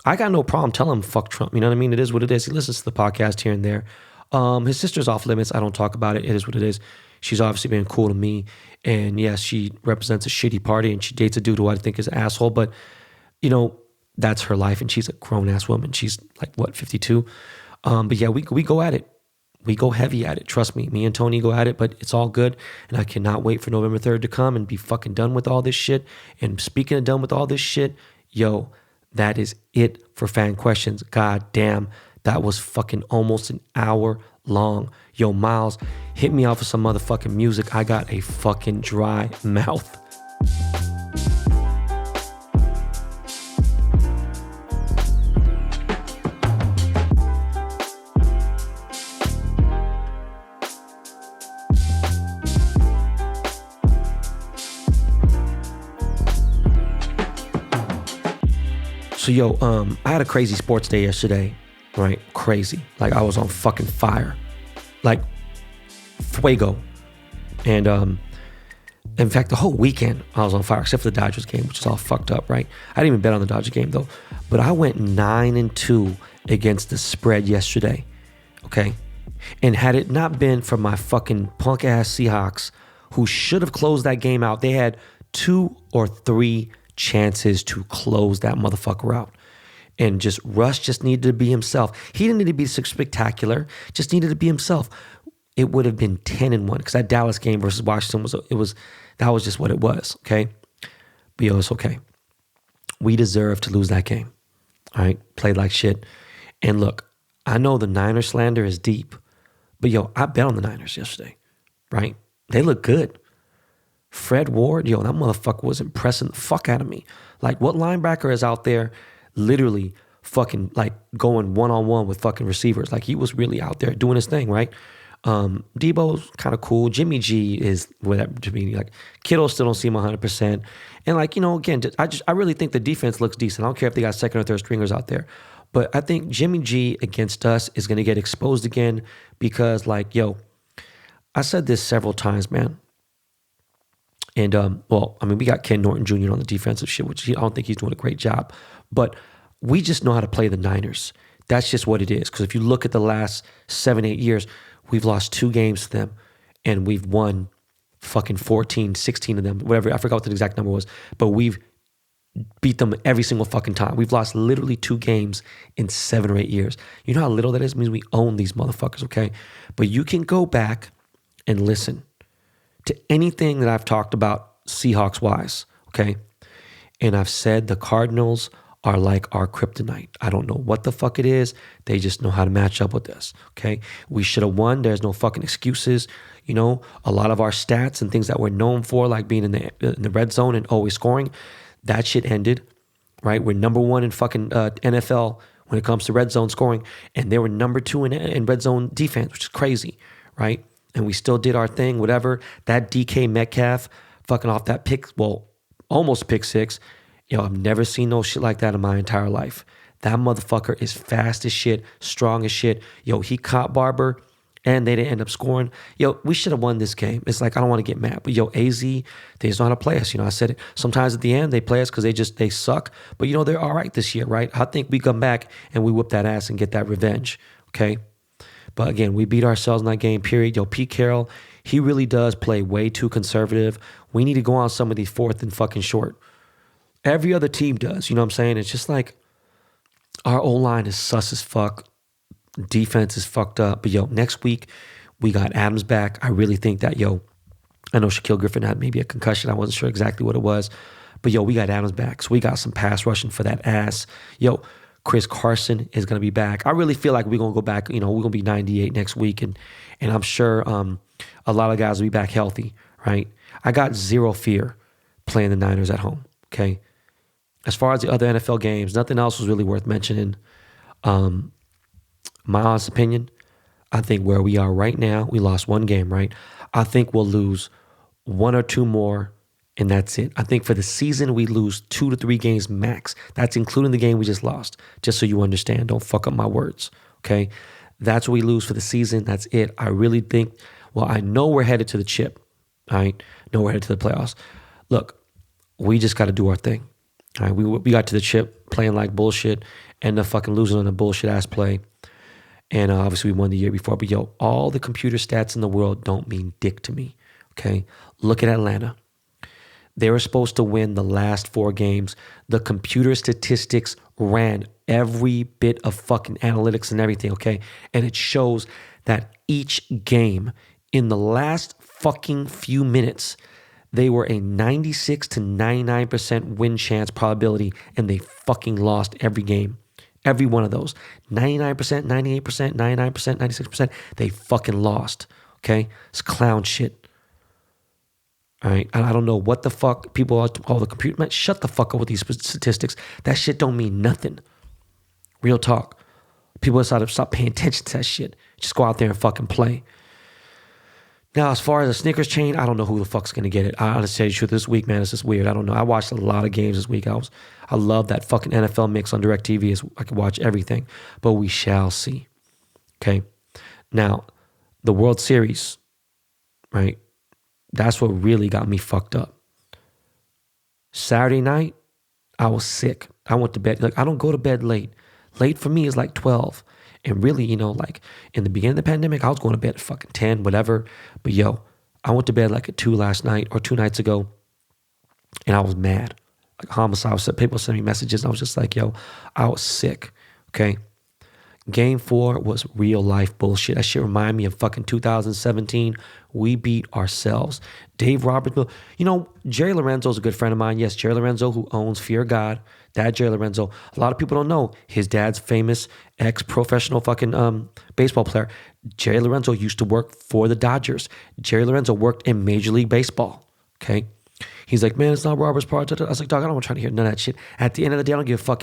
I got no problem telling him fuck Trump. You know what I mean? It is what it is. He listens to the podcast here and there. His sister's off limits. I don't talk about it. It is what it is. She's obviously been cool to me. And yes, she represents a shitty party and she dates a dude who I think is an asshole. But, that's her life. And she's a grown-ass woman. She's like, 52? But yeah, we go at it. We go heavy at it. Trust me. Me and Tony go at it, but it's all good. And I cannot wait for November 3rd to come and be fucking done with all this shit. And speaking of done with all this shit, yo, that is it for fan questions. God damn. That was fucking almost an hour long. Yo, Miles, hit me off with some motherfucking music. I got a fucking dry mouth. So, yo, I had a crazy sports day yesterday. Right? Crazy. Like I was on fucking fire. Like fuego. And in fact, the whole weekend I was on fire, except for the Dodgers game, which is all fucked up, right? I didn't even bet on the Dodger game though. But I went 9-2 against the spread yesterday. Okay? And had it not been for my fucking punk ass Seahawks, who should have closed that game out, they had 2 or 3 chances to close that motherfucker out. And just Russ just needed to be himself. He didn't need to be spectacular, just needed to be himself. It would have been 10-1 because that Dallas game versus Washington that was just what it was, okay? But yo, it's okay. We deserve to lose that game. All right, played like shit. And look, I know the Niners slander is deep, but yo, I bet on the Niners yesterday, right? They look good. Fred Ward, yo, that motherfucker was impressing the fuck out of me. Like, what linebacker is out there literally fucking like going one-on-one with fucking receivers? Like, he was really out there doing his thing, right? Debo's kind of cool. Jimmy G is whatever to me. Like, Kittle still don't seem 100%. And like, you know, again, I really think the defense looks decent. I don't care if they got second or third stringers out there. But I think Jimmy G against us is going to get exposed again because, like, yo, I said this several times, man. And, well, I mean, we got Ken Norton Jr. on the defensive shit, which I don't think he's doing a great job. But we just know how to play the Niners. That's just what it is. Because if you look at the last 7-8 years, we've lost 2 games to them, and we've won fucking 14, 16 of them, whatever. I forgot what the exact number was. But we've beat them every single fucking time. We've lost literally 2 games in 7 or 8 years. You know how little that is? It means we own these motherfuckers, okay? But you can go back and listen to anything that I've talked about Seahawks-wise, okay? And I've said the Cardinals are like our kryptonite. I don't know what the fuck it is. They just know how to match up with us, okay? We should have won. There's no fucking excuses. You know, a lot of our stats and things that we're known for, like being in the red zone and always scoring, that shit ended, right? We're number 1 in fucking NFL when it comes to red zone scoring, and they were number 2 in red zone defense, which is crazy, right? And we still did our thing, whatever. That DK Metcalf fucking off that pick, well, almost pick 6. Yo, I've never seen no shit like that in my entire life. That motherfucker is fast as shit, strong as shit. Yo, he caught Barber, and they didn't end up scoring. Yo, we should have won this game. It's like, I don't want to get mad. But yo, AZ, they just know how to play us. You know, I said it. Sometimes at the end, they play us because they suck. But, you know, they're all right this year, right? I think we come back and we whoop that ass and get that revenge, okay? But again, we beat ourselves in that game, period. Yo, Pete Carroll, he really does play way too conservative. We need to go on some of these 4th and fucking short. Every other team does, you know what I'm saying? It's just like our O-line is sus as fuck. Defense is fucked up. But yo, next week, we got Adams back. I really think that, yo, I know Shaquille Griffin had maybe a concussion. I wasn't sure exactly what it was. But yo, we got Adams back. So we got some pass rushing for that ass. Yo, Chris Carson is going to be back. I really feel like we're going to go back. You know, we're going to be 98 next week. And I'm sure a lot of guys will be back healthy, right? I got zero fear playing the Niners at home, okay? As far as the other NFL games, nothing else was really worth mentioning. My honest opinion, I think where we are right now, we lost 1 game, right? I think we'll lose 1 or 2 more, and that's it. I think for the season, we lose 2 to 3 games max. That's including the game we just lost, just so you understand. Don't fuck up my words, okay? That's what we lose for the season. That's it. I really think, well, I know we're headed to the chip, all right? Know we're headed to the playoffs. Look, we just got to do our thing. All right, we got to the chip playing like bullshit, and fucking losing on a bullshit ass play. And obviously we won the year before. But yo, all the computer stats in the world don't mean dick to me. Okay, look at Atlanta. They were supposed to win the last 4 games. The computer statistics ran every bit of fucking analytics and everything. Okay, and it shows that each game in the last fucking few minutes, they were a 96 to 99% win chance probability, and they fucking lost every game. Every one of those. 99%, 98%, 99%, 96%, they fucking lost. Okay? It's clown shit. All right? I don't know what the fuck people all the computer. Man, shut the fuck up with these statistics. That shit don't mean nothing. Real talk. People decided to stop paying attention to that shit. Just go out there and fucking play. Now, as far as a Snickers chain, I don't know who the fuck's going to get it. I honestly tell you the truth, this week, man, it's just weird. I don't know. I watched a lot of games this week. I love that fucking NFL mix on DirecTV. I can watch everything. But we shall see. Okay? Now, the World Series, right? That's what really got me fucked up. Saturday night, I was sick. I went to bed. Like, I don't go to bed late. Late for me is like 12. And really, like in the beginning of the pandemic, I was going to bed at fucking 10, whatever. But yo, I went to bed like at 2 last night or 2 nights ago, and I was mad. Like homicide. People sent me messages, and I was just like, yo, I was sick. Okay. Game 4 was real life bullshit. That shit reminded me of fucking 2017. We beat ourselves. Dave Roberts, Jerry Lorenzo's a good friend of mine. Yes, Jerry Lorenzo, who owns Fear God. Dad Jerry Lorenzo. A lot of people don't know his dad's famous ex-professional fucking baseball player. Jerry Lorenzo used to work for the Dodgers. Jerry Lorenzo worked in Major League Baseball. Okay. He's like, man, it's not Robert's part. I was like, dog, I don't want to try to hear none of that shit. At the end of the day, I don't give a fuck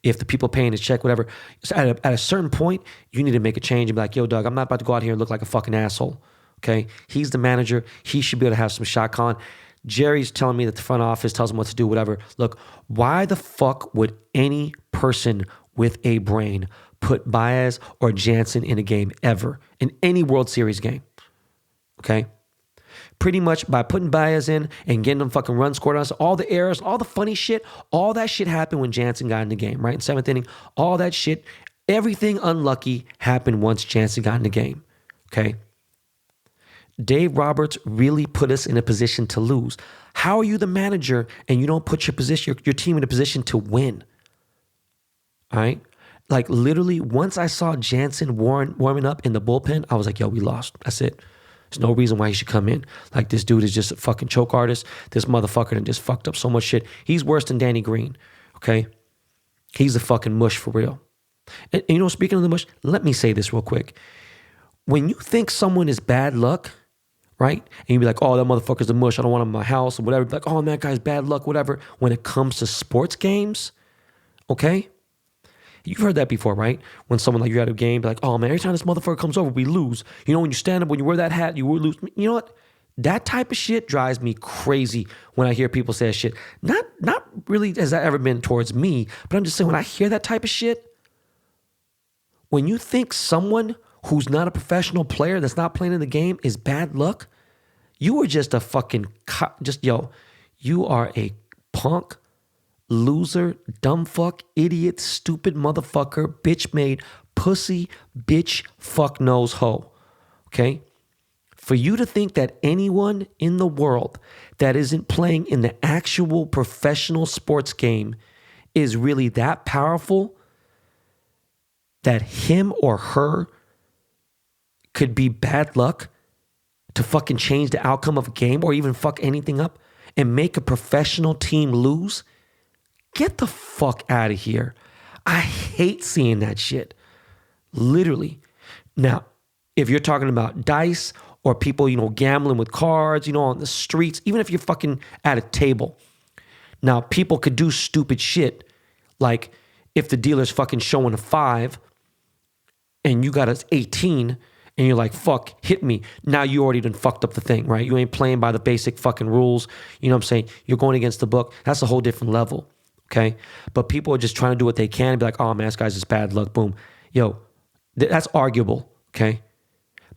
if the people paying his check, whatever. So at a certain point, you need to make a change and be like, yo, dog, I'm not about to go out here and look like a fucking asshole. Okay? He's the manager. He should be able to have some shot con. Jerry's telling me that the front office tells him what to do, whatever. Look, why the fuck would any person with a brain put Baez or Jansen in a game ever, in any World Series game? Okay? Pretty much by putting Baez in and getting them fucking runs scored on us, all the errors, all the funny shit, all that shit happened when Jansen got in the game, right? In 7th inning, all that shit, everything unlucky happened once Jansen got in the game, okay? Dave Roberts really put us in a position to lose. How are you the manager and you don't put your team in a position to win? All right? Like literally, once I saw Jansen warming up in the bullpen, I was like, yo, we lost. That's it. There's no reason why he should come in. Like, this dude is just a fucking choke artist. This motherfucker done just fucked up so much shit. He's worse than Danny Green, okay? He's a fucking mush for real. And speaking of the mush, let me say this real quick. When you think someone is bad luck, right? And you be like, oh, that motherfucker's a mush. I don't want him in my house or whatever. Be like, oh, that guy's bad luck, whatever. When it comes to sports games, okay? You've heard that before, right? When someone like you're at a game, be like, oh man, every time this motherfucker comes over, we lose. When you stand up, when you wear that hat, you will lose. You know what? That type of shit drives me crazy when I hear people say that shit. Not really has that ever been towards me, but I'm just saying when I hear that type of shit, when you think someone who's not a professional player that's not playing in the game is bad luck, you are just a fucking, you are a punk, loser, dumb fuck, idiot, stupid motherfucker, bitch made, pussy, bitch, fuck nose hoe. Okay? For you to think that anyone in the world that isn't playing in the actual professional sports game is really that powerful, that him or her could be bad luck to fucking change the outcome of a game or even fuck anything up and make a professional team lose, get the fuck out of here. I hate seeing that shit. Literally. Now, if you're talking about dice or people, gambling with cards, on the streets, even if you're fucking at a table. Now, people could do stupid shit. Like if the dealer's fucking showing a 5 and you got an 18 and you're like, fuck, hit me. Now you already done fucked up the thing, right? You ain't playing by the basic fucking rules. You know what I'm saying? You're going against the book. That's a whole different level. Okay. But people are just trying to do what they can and be like, oh man, this guy's just bad luck. Boom. Yo, that's arguable. Okay.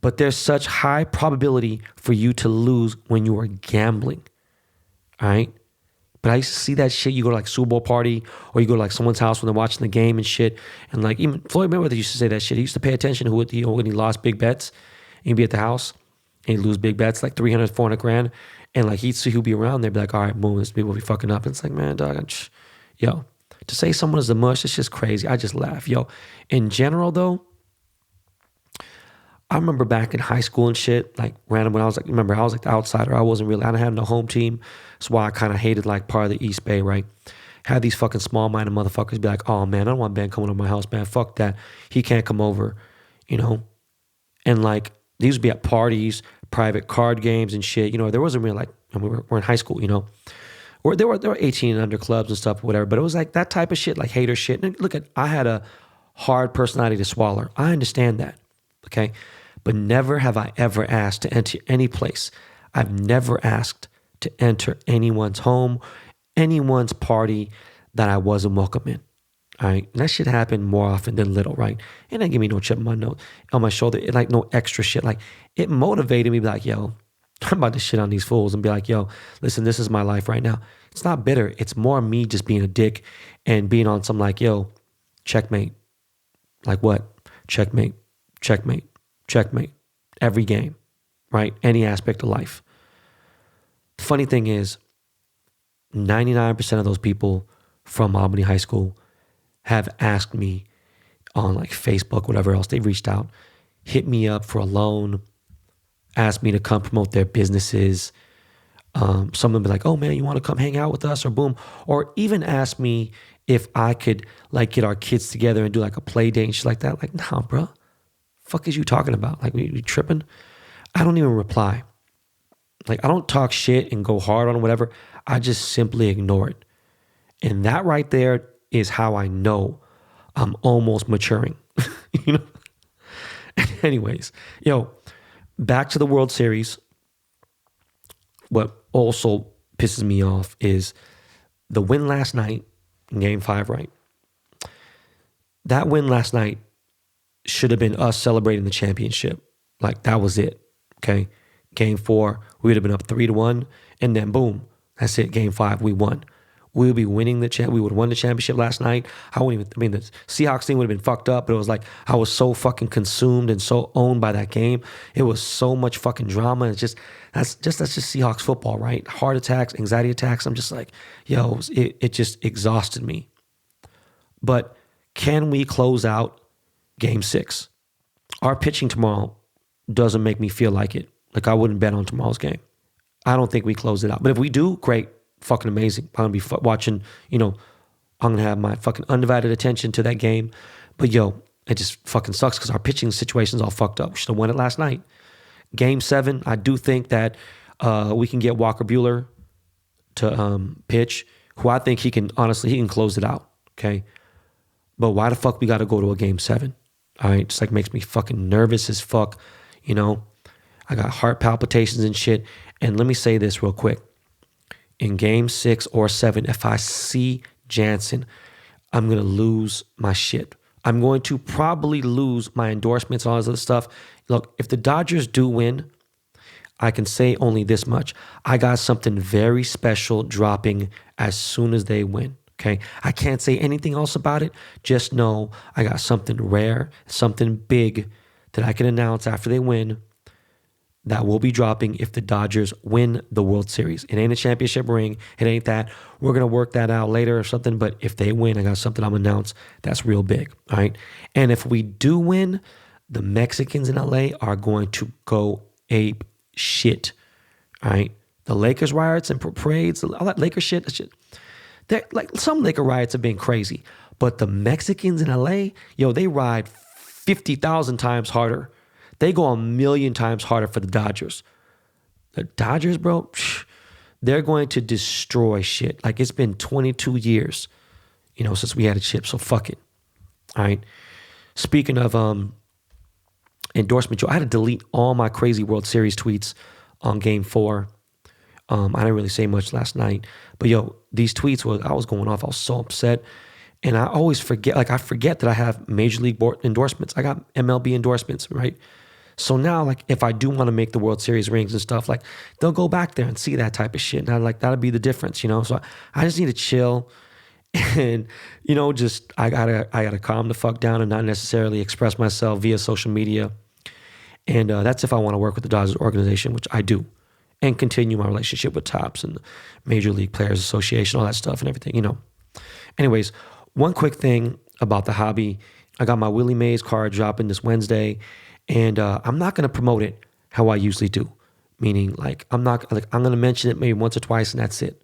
But there's such high probability for you to lose when you are gambling. All right. But I used to see that shit. You go to like Super Bowl party or you go to like someone's house when they're watching the game and shit. And like even Floyd Mayweather used to say that shit. He used to pay attention to when he lost big bets. And he'd be at the house and he'd lose big bets, like 300, 400 grand. And like he'd see who'd be around there, be like, all right, boom, this people be fucking up. And it's like, man, dog, yo, to say someone is a mush, it's just crazy. I just laugh. Yo, in general though, I remember back in high school and shit, like random when I was like the outsider. I didn't have no home team. That's why I kind of hated like part of the East Bay, right? Had these fucking small-minded motherfuckers be like, oh man, I don't want Ben coming to my house, man. Fuck that. He can't come over, And like, these would be at parties, private card games and shit. There wasn't really like, we're in high school, Or there were 18 and under clubs and stuff, whatever. But it was like that type of shit, like hater shit. And look, I had a hard personality to swallow. I understand that, okay? But never have I ever asked to enter any place. I've never asked to enter anyone's home, anyone's party that I wasn't welcome in. All right. And that shit happened more often than little, right? And that give me no chip on my shoulder. It like no extra shit. Like it motivated me to be like, yo, I'm about to shit on these fools and be like, yo, listen, this is my life right now. It's not bitter. It's more me just being a dick and being on some like, yo, checkmate. Like what? checkmate, checkmate, checkmate. Every game, right? Any aspect of life. The funny thing is, 99% of those people from Albany High School have asked me on like Facebook, whatever else, they've reached out, hit me up for a loan, asked me to come promote their businesses. Some of them be like, oh man, you want to come hang out with us, or boom. Or even ask me if I could like get our kids together and do like a play date and shit like that. Like, nah, bro. Fuck is you talking about? Like, we tripping? I don't even reply. Like, I don't talk shit and go hard on whatever. I just simply ignore it. And that right there is how I know I'm almost maturing. You know? Anyways, back to the World Series. What also pisses me off is the win last night in Game 5, right? That win last night should have been us celebrating the championship. Like, that was it, okay? Game 4, we would have been up 3-1, and then boom, that's it. Game 5, we won. We would be winning we would have won the championship last night. The Seahawks thing would have been fucked up, but it was like I was so fucking consumed and so owned by that game. It was so much fucking drama. It's just that's just Seahawks football, right? Heart attacks, anxiety attacks. I'm just like, it just exhausted me. But can we close out Game 6? Our pitching tomorrow doesn't make me feel like it. Like, I wouldn't bet on tomorrow's game. I don't think we close it out. But if we do, great. Fucking amazing. I'm going to be watching, I'm going to have my fucking undivided attention to that game. But it just fucking sucks because our pitching situation's all fucked up. We should have won it last night. Game 7, I do think that we can get Walker Buehler to pitch, who I think he can close it out, okay? But why the fuck we got to go to a Game 7? All right, just like makes me fucking nervous as fuck, I got heart palpitations and shit. And let me say this real quick. In Game 6 or 7, if I see Jansen, I'm going to lose my shit. I'm going to probably lose my endorsements, all this other stuff. Look, if the Dodgers do win, I can say only this much. I got something very special dropping as soon as they win, okay? I can't say anything else about it. Just know I got something rare, something big that I can announce after they win that will be dropping if the Dodgers win the World Series. It ain't a championship ring. It ain't that. We're going to work that out later or something. But if they win, I got something I'm going to announce that's real big. All right. And if we do win, the Mexicans in LA are going to go ape shit. All right. The Lakers riots and parades, all that Laker shit. Like, some Laker riots have been crazy. But the Mexicans in LA, they ride 50,000 times harder. They go 1,000,000 times harder for the Dodgers. The Dodgers, bro, they're going to destroy shit. Like, it's been 22 years, since we had a chip. So fuck it. All right. Speaking of endorsement, I had to delete all my crazy World Series tweets on Game 4. I didn't really say much last night. But these tweets, I was going off. I was so upset. And I always forget, I forget that I have Major League endorsements. I got MLB endorsements, right? So now, if I do want to make the World Series rings and stuff, they'll go back there and see that type of shit. And that'll be the difference, So I just need to chill and, I gotta calm the fuck down and not necessarily express myself via social media. And that's if I want to work with the Dodgers organization, which I do, and continue my relationship with Topps and the Major League Players Association, all that stuff and everything, Anyways, one quick thing about the hobby. I got my Willie Mays card dropping this Wednesday. And I'm not going to promote it how I usually do. Meaning, I'm going to mention it maybe once or twice and that's it.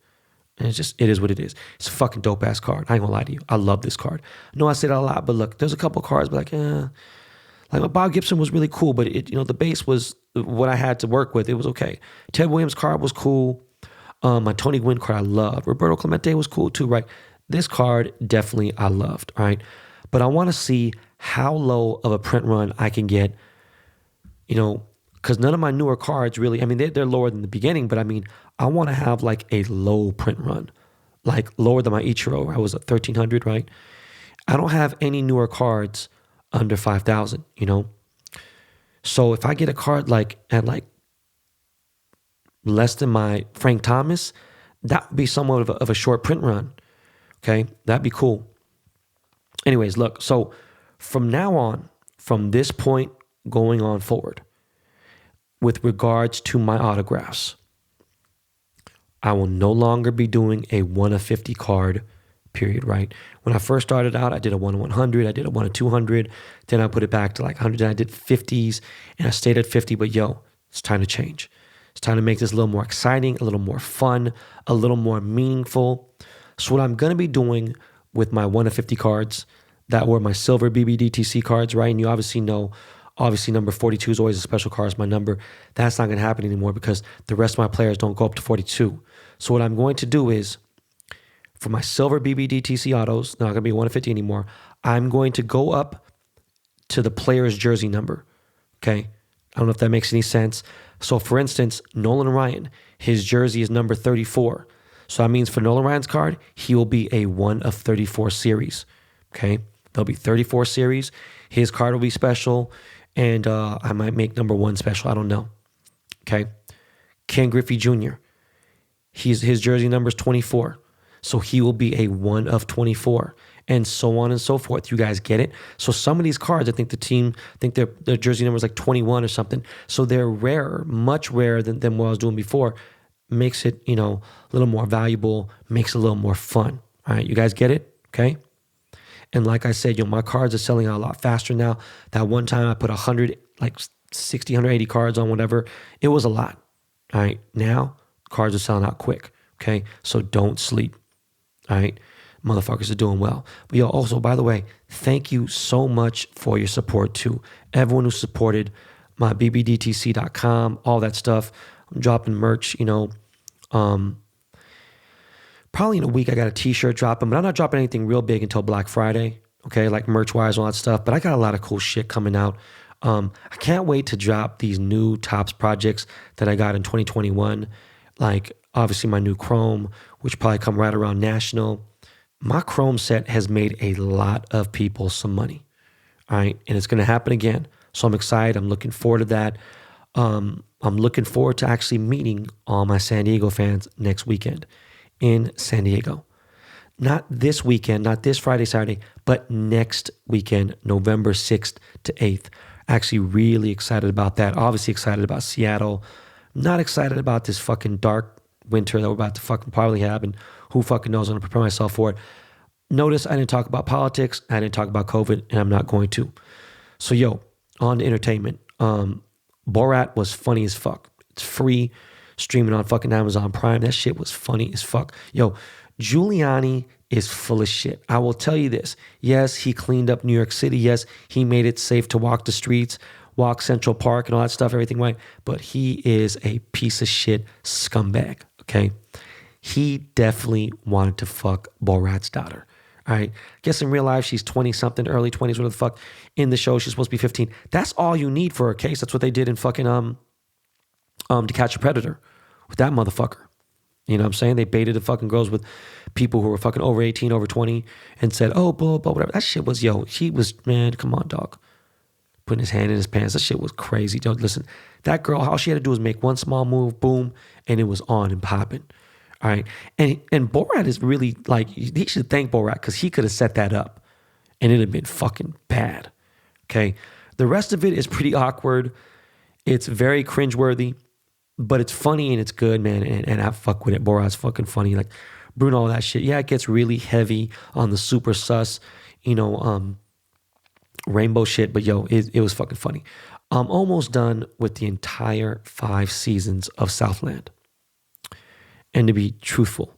And it is what it is. It's a fucking dope ass card. I ain't going to lie to you. I love this card. I know I say that a lot, but look, there's a couple cards, but my Bob Gibson was really cool, but the base was what I had to work with. It was okay. Ted Williams card was cool. My Tony Gwynn card I loved. Roberto Clemente was cool too, right? This card definitely I loved, right? But I want to see how low of a print run I can get. Because none of my newer cards really, they're lower than the beginning, but I want to have a low print run, lower than my Ichiro. I was at 1,300, right? I don't have any newer cards under 5,000, So if I get a card at less than my Frank Thomas, that would be somewhat of a short print run, okay? That'd be cool. Anyways, look, so from now on, from this point going on forward, with regards to my autographs, I will no longer be doing a 1 of 50 card, period, right? When I first started out, I did a 1 of 100, I did a 1 of 200, then I put it back to like 100, and I did 50s, and I stayed at 50, but yo, it's time to change. It's time to make this a little more exciting, a little more fun, a little more meaningful. So what I'm going to be doing with my 1 of 50 cards that were my silver BBDTC cards, right? And you obviously know, number 42 is always a special card. It's my number. That's not going to happen anymore because the rest of my players don't go up to 42. So what I'm going to do is, for my silver BBDTC autos, not going to be 1 of 50 anymore, I'm going to go up to the player's jersey number, okay? I don't know if that makes any sense. So for instance, Nolan Ryan, his jersey is number 34. So that means for Nolan Ryan's card, he will be a 1 of 34 series, okay? There'll be 34 series. His card will be special, and I might make number 1 special. I don't know, okay? Ken Griffey Jr., his jersey number is 24. So he will be a 1 of 24, and so on and so forth. You guys get it? So some of these cards, I think the team, their jersey number is like 21 or something. So they're rarer, much rarer than what I was doing before. Makes it, a little more valuable, makes it a little more fun. All right, you guys get it? Okay? And like I said, my cards are selling out a lot faster now. That one time I put 100, like 60, 180 cards on whatever. It was a lot. All right, now cards are selling out quick. Okay, so don't sleep. All right, motherfuckers are doing well. But yo, also, by the way, thank you so much for your support too. Everyone who supported my bbdtc.com, all that stuff. I'm dropping merch, probably in a week I got a t-shirt dropping, but I'm not dropping anything real big until Black Friday, okay, like merch-wise, all that stuff. But I got a lot of cool shit coming out. I can't wait to drop these new Topps projects that I got in 2021, like obviously my new Chrome, which probably come right around National. My Chrome set has made a lot of people some money, all right? And it's going to happen again. So I'm excited. I'm looking forward to that. I'm looking forward to actually meeting all my San Diego fans next weekend in San Diego. Not this weekend, not this Friday, Saturday, but next weekend, November 6th to 8th. Actually really excited about that. Obviously excited about Seattle. Not excited about this fucking dark winter that we're about to fucking probably have, and who fucking knows. I'm going to prepare myself for it. Notice I didn't talk about politics. I didn't talk about COVID, and I'm not going to. So, yo, on to entertainment. Borat was funny as fuck. It's free, streaming on fucking Amazon Prime. That shit was funny as fuck. Yo, Giuliani is full of shit. I will tell you this. Yes, he cleaned up New York City. Yes, he made it safe to walk the streets, walk Central Park and all that stuff, everything right. But he is a piece of shit scumbag, okay? He definitely wanted to fuck Borat's daughter. All right. Guess in real life, she's 20-something, early 20s, whatever the fuck. In the show, she's supposed to be 15. That's all you need for a case. That's what they did in fucking To Catch a Predator with that motherfucker. You know what I'm saying? They baited the fucking girls with people who were fucking over 18, over 20, and said, oh, blah, blah, whatever. That shit was, he was, man, come on, dog. Putting his hand in his pants. That shit was crazy. Yo, listen, that girl, all she had to do was make one small move, boom, and it was on and popping. All right. And Borat is really like, he should thank Borat because he could have set that up and it'd have been fucking bad. Okay. The rest of it is pretty awkward. It's very cringeworthy, but it's funny and it's good, man. And I fuck with it. Borat's fucking funny. Like Bruno, all that shit. Yeah, it gets really heavy on the super sus, rainbow shit. But yo, it was fucking funny. I'm almost done with the entire 5 seasons of Southland. And to be truthful,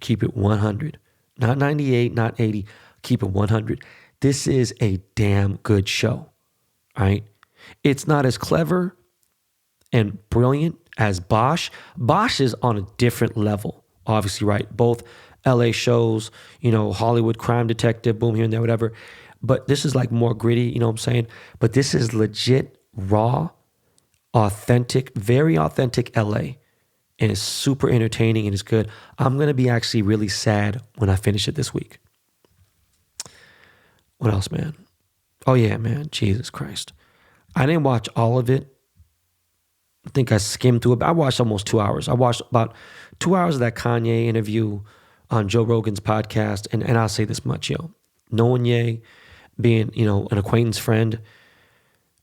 keep it 100. Not 98, not 80. Keep it 100. This is a damn good show, right? It's not as clever and brilliant as Bosch. Bosch is on a different level, obviously, right? Both LA shows, Hollywood crime detective, boom, here and there, whatever. But this is like more gritty, you know what I'm saying? But this is legit, raw, authentic, very authentic LA. And it's super entertaining and it's good. I'm going to be actually really sad when I finish it this week. What else, man? Oh, yeah, man. Jesus Christ. I didn't watch all of it. I think I skimmed through it. I watched almost 2 hours. I watched about 2 hours of that Kanye interview on Joe Rogan's podcast. And I'll say this much, knowing Ye, being, an acquaintance friend,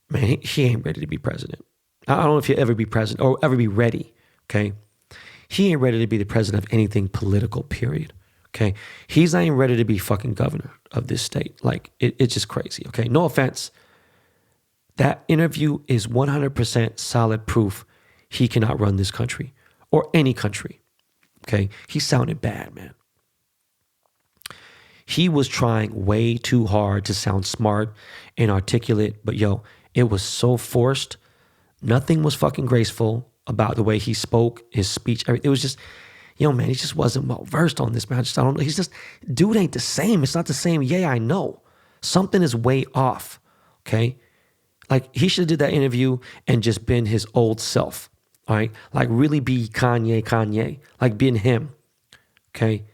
man, he ain't ready to be president. I don't know if he'll ever be president or ever be ready, okay? He ain't ready to be the president of anything political, period, okay? He's not even ready to be fucking governor of this state. Like, it's just crazy, okay? No offense. That interview is 100% solid proof he cannot run this country or any country, okay? He sounded bad, man. He was trying way too hard to sound smart and articulate, but yo, it was so forced. Nothing was fucking graceful about the way he spoke, his speech. It was just, yo, man, he just wasn't well versed on this, man. I don't know. He's just, dude ain't the same. It's not the same. Yeah, I know. Something is way off, okay? Like, he should have did that interview and just been his old self, all right? Like, really be Kanye, like being him, okay?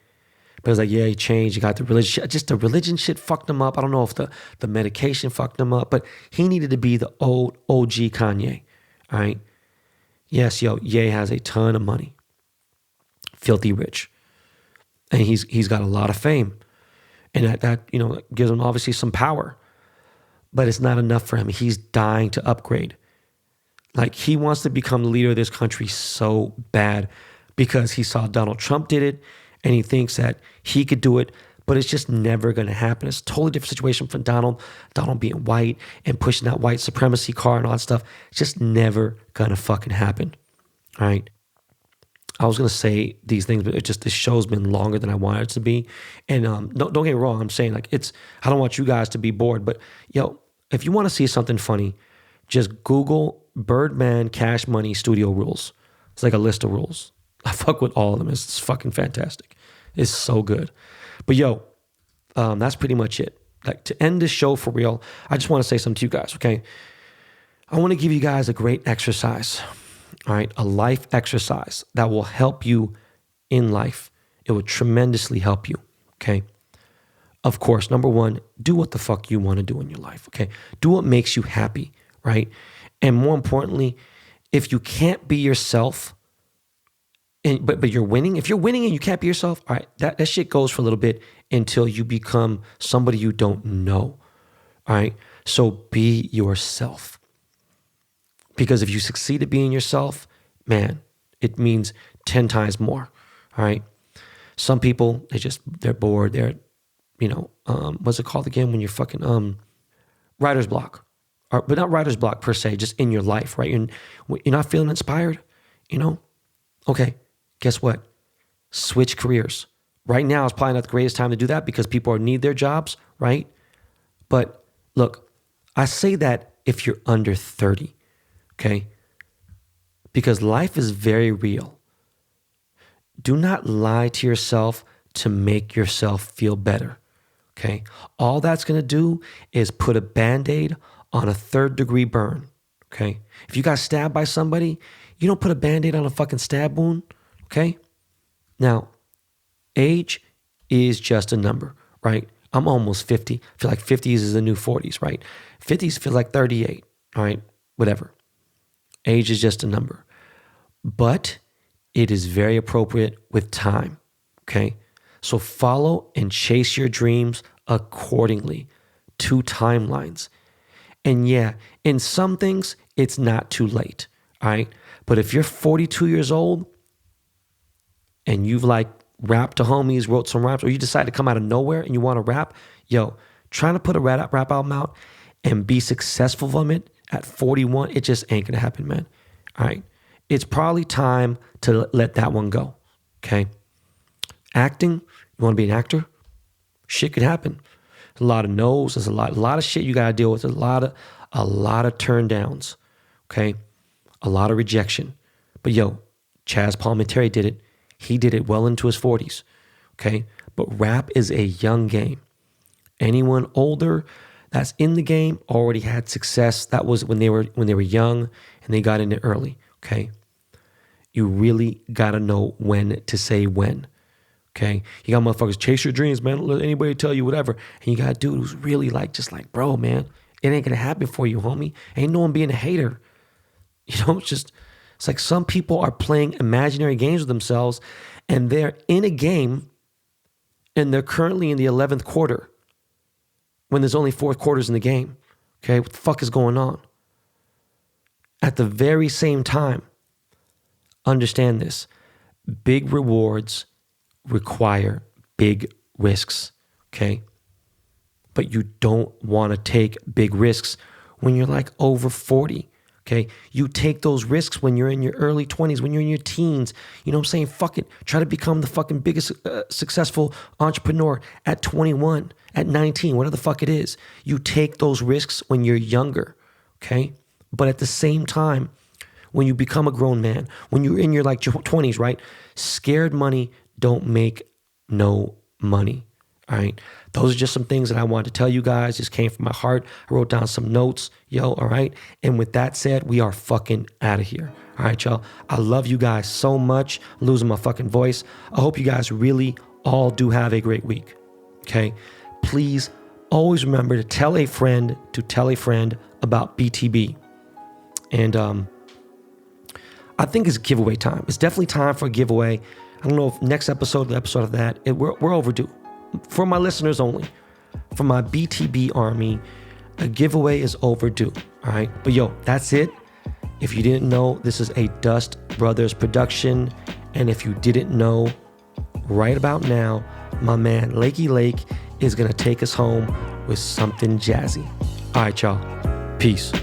But it was like, yeah, he changed. He got the religion. Just the religion shit fucked him up. I don't know if the medication fucked him up, but he needed to be the old OG Kanye. All right. Yes, yo, Ye has a ton of money. Filthy rich. And he's got a lot of fame. And that gives him obviously some power. But it's not enough for him. He's dying to upgrade. Like, he wants to become the leader of this country so bad because he saw Donald Trump did it. And he thinks that he could do it, but it's just never going to happen. It's a totally different situation from Donald being white and pushing that white supremacy card and all that stuff. It's just never going to fucking happen. All right. I was going to say these things, but this show's been longer than I wanted it to be. And don't get me wrong. I'm saying, like, I don't want you guys to be bored, but yo, if you want to see something funny, just Google Birdman Cash Money Studio Rules. It's like a list of rules. I fuck with all of them. It's fucking fantastic. It's so good. But yo, that's pretty much it. Like, to end this show for real, I just want to say something to you guys, okay? I want to give you guys a great exercise, all right? A life exercise that will help you in life. It will tremendously help you, okay? Of course, number one, do what the fuck you want to do in your life, okay? Do what makes you happy, right? And more importantly, if you can't be yourself, but you're winning. If you're winning and you can't be yourself, all right, that shit goes for a little bit until you become somebody you don't know. All right. So be yourself. Because if you succeed at being yourself, man, it means 10 times more. All right. Some people, they're bored. They're, what's it called again when you're fucking writer's block. But not writer's block per se, just in your life, right? You're not feeling inspired, Okay. Guess what? Switch careers. Right now is probably not the greatest time to do that because people need their jobs, right? But look, I say that if you're under 30, okay? Because life is very real. Do not lie to yourself to make yourself feel better, okay? All that's going to do is put a Band-Aid on a 3rd-degree burn, okay? If you got stabbed by somebody, you don't put a Band-Aid on a fucking stab wound. Okay? Now, age is just a number, right? I'm almost 50. I feel like 50s is the new 40s, right? 50s feel like 38, all right? Whatever. Age is just a number. But it is very appropriate with time, okay? So follow and chase your dreams accordingly to timelines. And yeah, in some things, it's not too late, all right? But if you're 42 years old, and you've like rapped to homies, wrote some raps, or you decide to come out of nowhere and you want to rap, yo, trying to put a rap album out and be successful from it at 41, it just ain't gonna happen, man. All right. It's probably time to let that one go. Okay. Acting, you want to be an actor? Shit could happen. A lot of no's, there's a lot of shit you gotta deal with. There's a lot of turn downs. Okay. A lot of rejection. But yo, Chaz Palminteri did it. He did it well into his 40s, okay? But rap is a young game. Anyone older that's in the game already had success. That was when they were young and they got in it early, okay? You really got to know when to say when, okay? You got motherfuckers, chase your dreams, man. Don't let anybody tell you whatever. And you got a dude who's really bro, man, it ain't going to happen for you, homie. Ain't no one being a hater. It's like some people are playing imaginary games with themselves and they're in a game and they're currently in the 11th quarter when there's only 4 quarters in the game. Okay, what the fuck is going on? At the very same time, understand this. Big rewards require big risks, okay? But you don't want to take big risks when you're like over 40, okay? You take those risks when you're in your early 20s, when you're in your teens. You know what I'm saying? Fuck it. Try to become the fucking biggest successful entrepreneur at 21, at 19, whatever the fuck it is. You take those risks when you're younger, okay? But at the same time, when you become a grown man, when you're in your like 20s, right? Scared money don't make no money, all right? Those are just some things that I wanted to tell you guys. Just came from my heart. I wrote down some notes, all right? And with that said, we are fucking out of here. All right, y'all? I love you guys so much. I'm losing my fucking voice. I hope you guys really all do have a great week, okay? Please always remember to tell a friend about BTB. And I think it's giveaway time. It's definitely time for a giveaway. I don't know if next episode, the episode of that, we're overdue. For my listeners only, for my BTB army, a giveaway is overdue. All right. But that's it. If you didn't know, this is a Dust Brothers production. And if you didn't know, right about now, my man Lakey Lake is going to take us home with something jazzy. All right, y'all. Peace.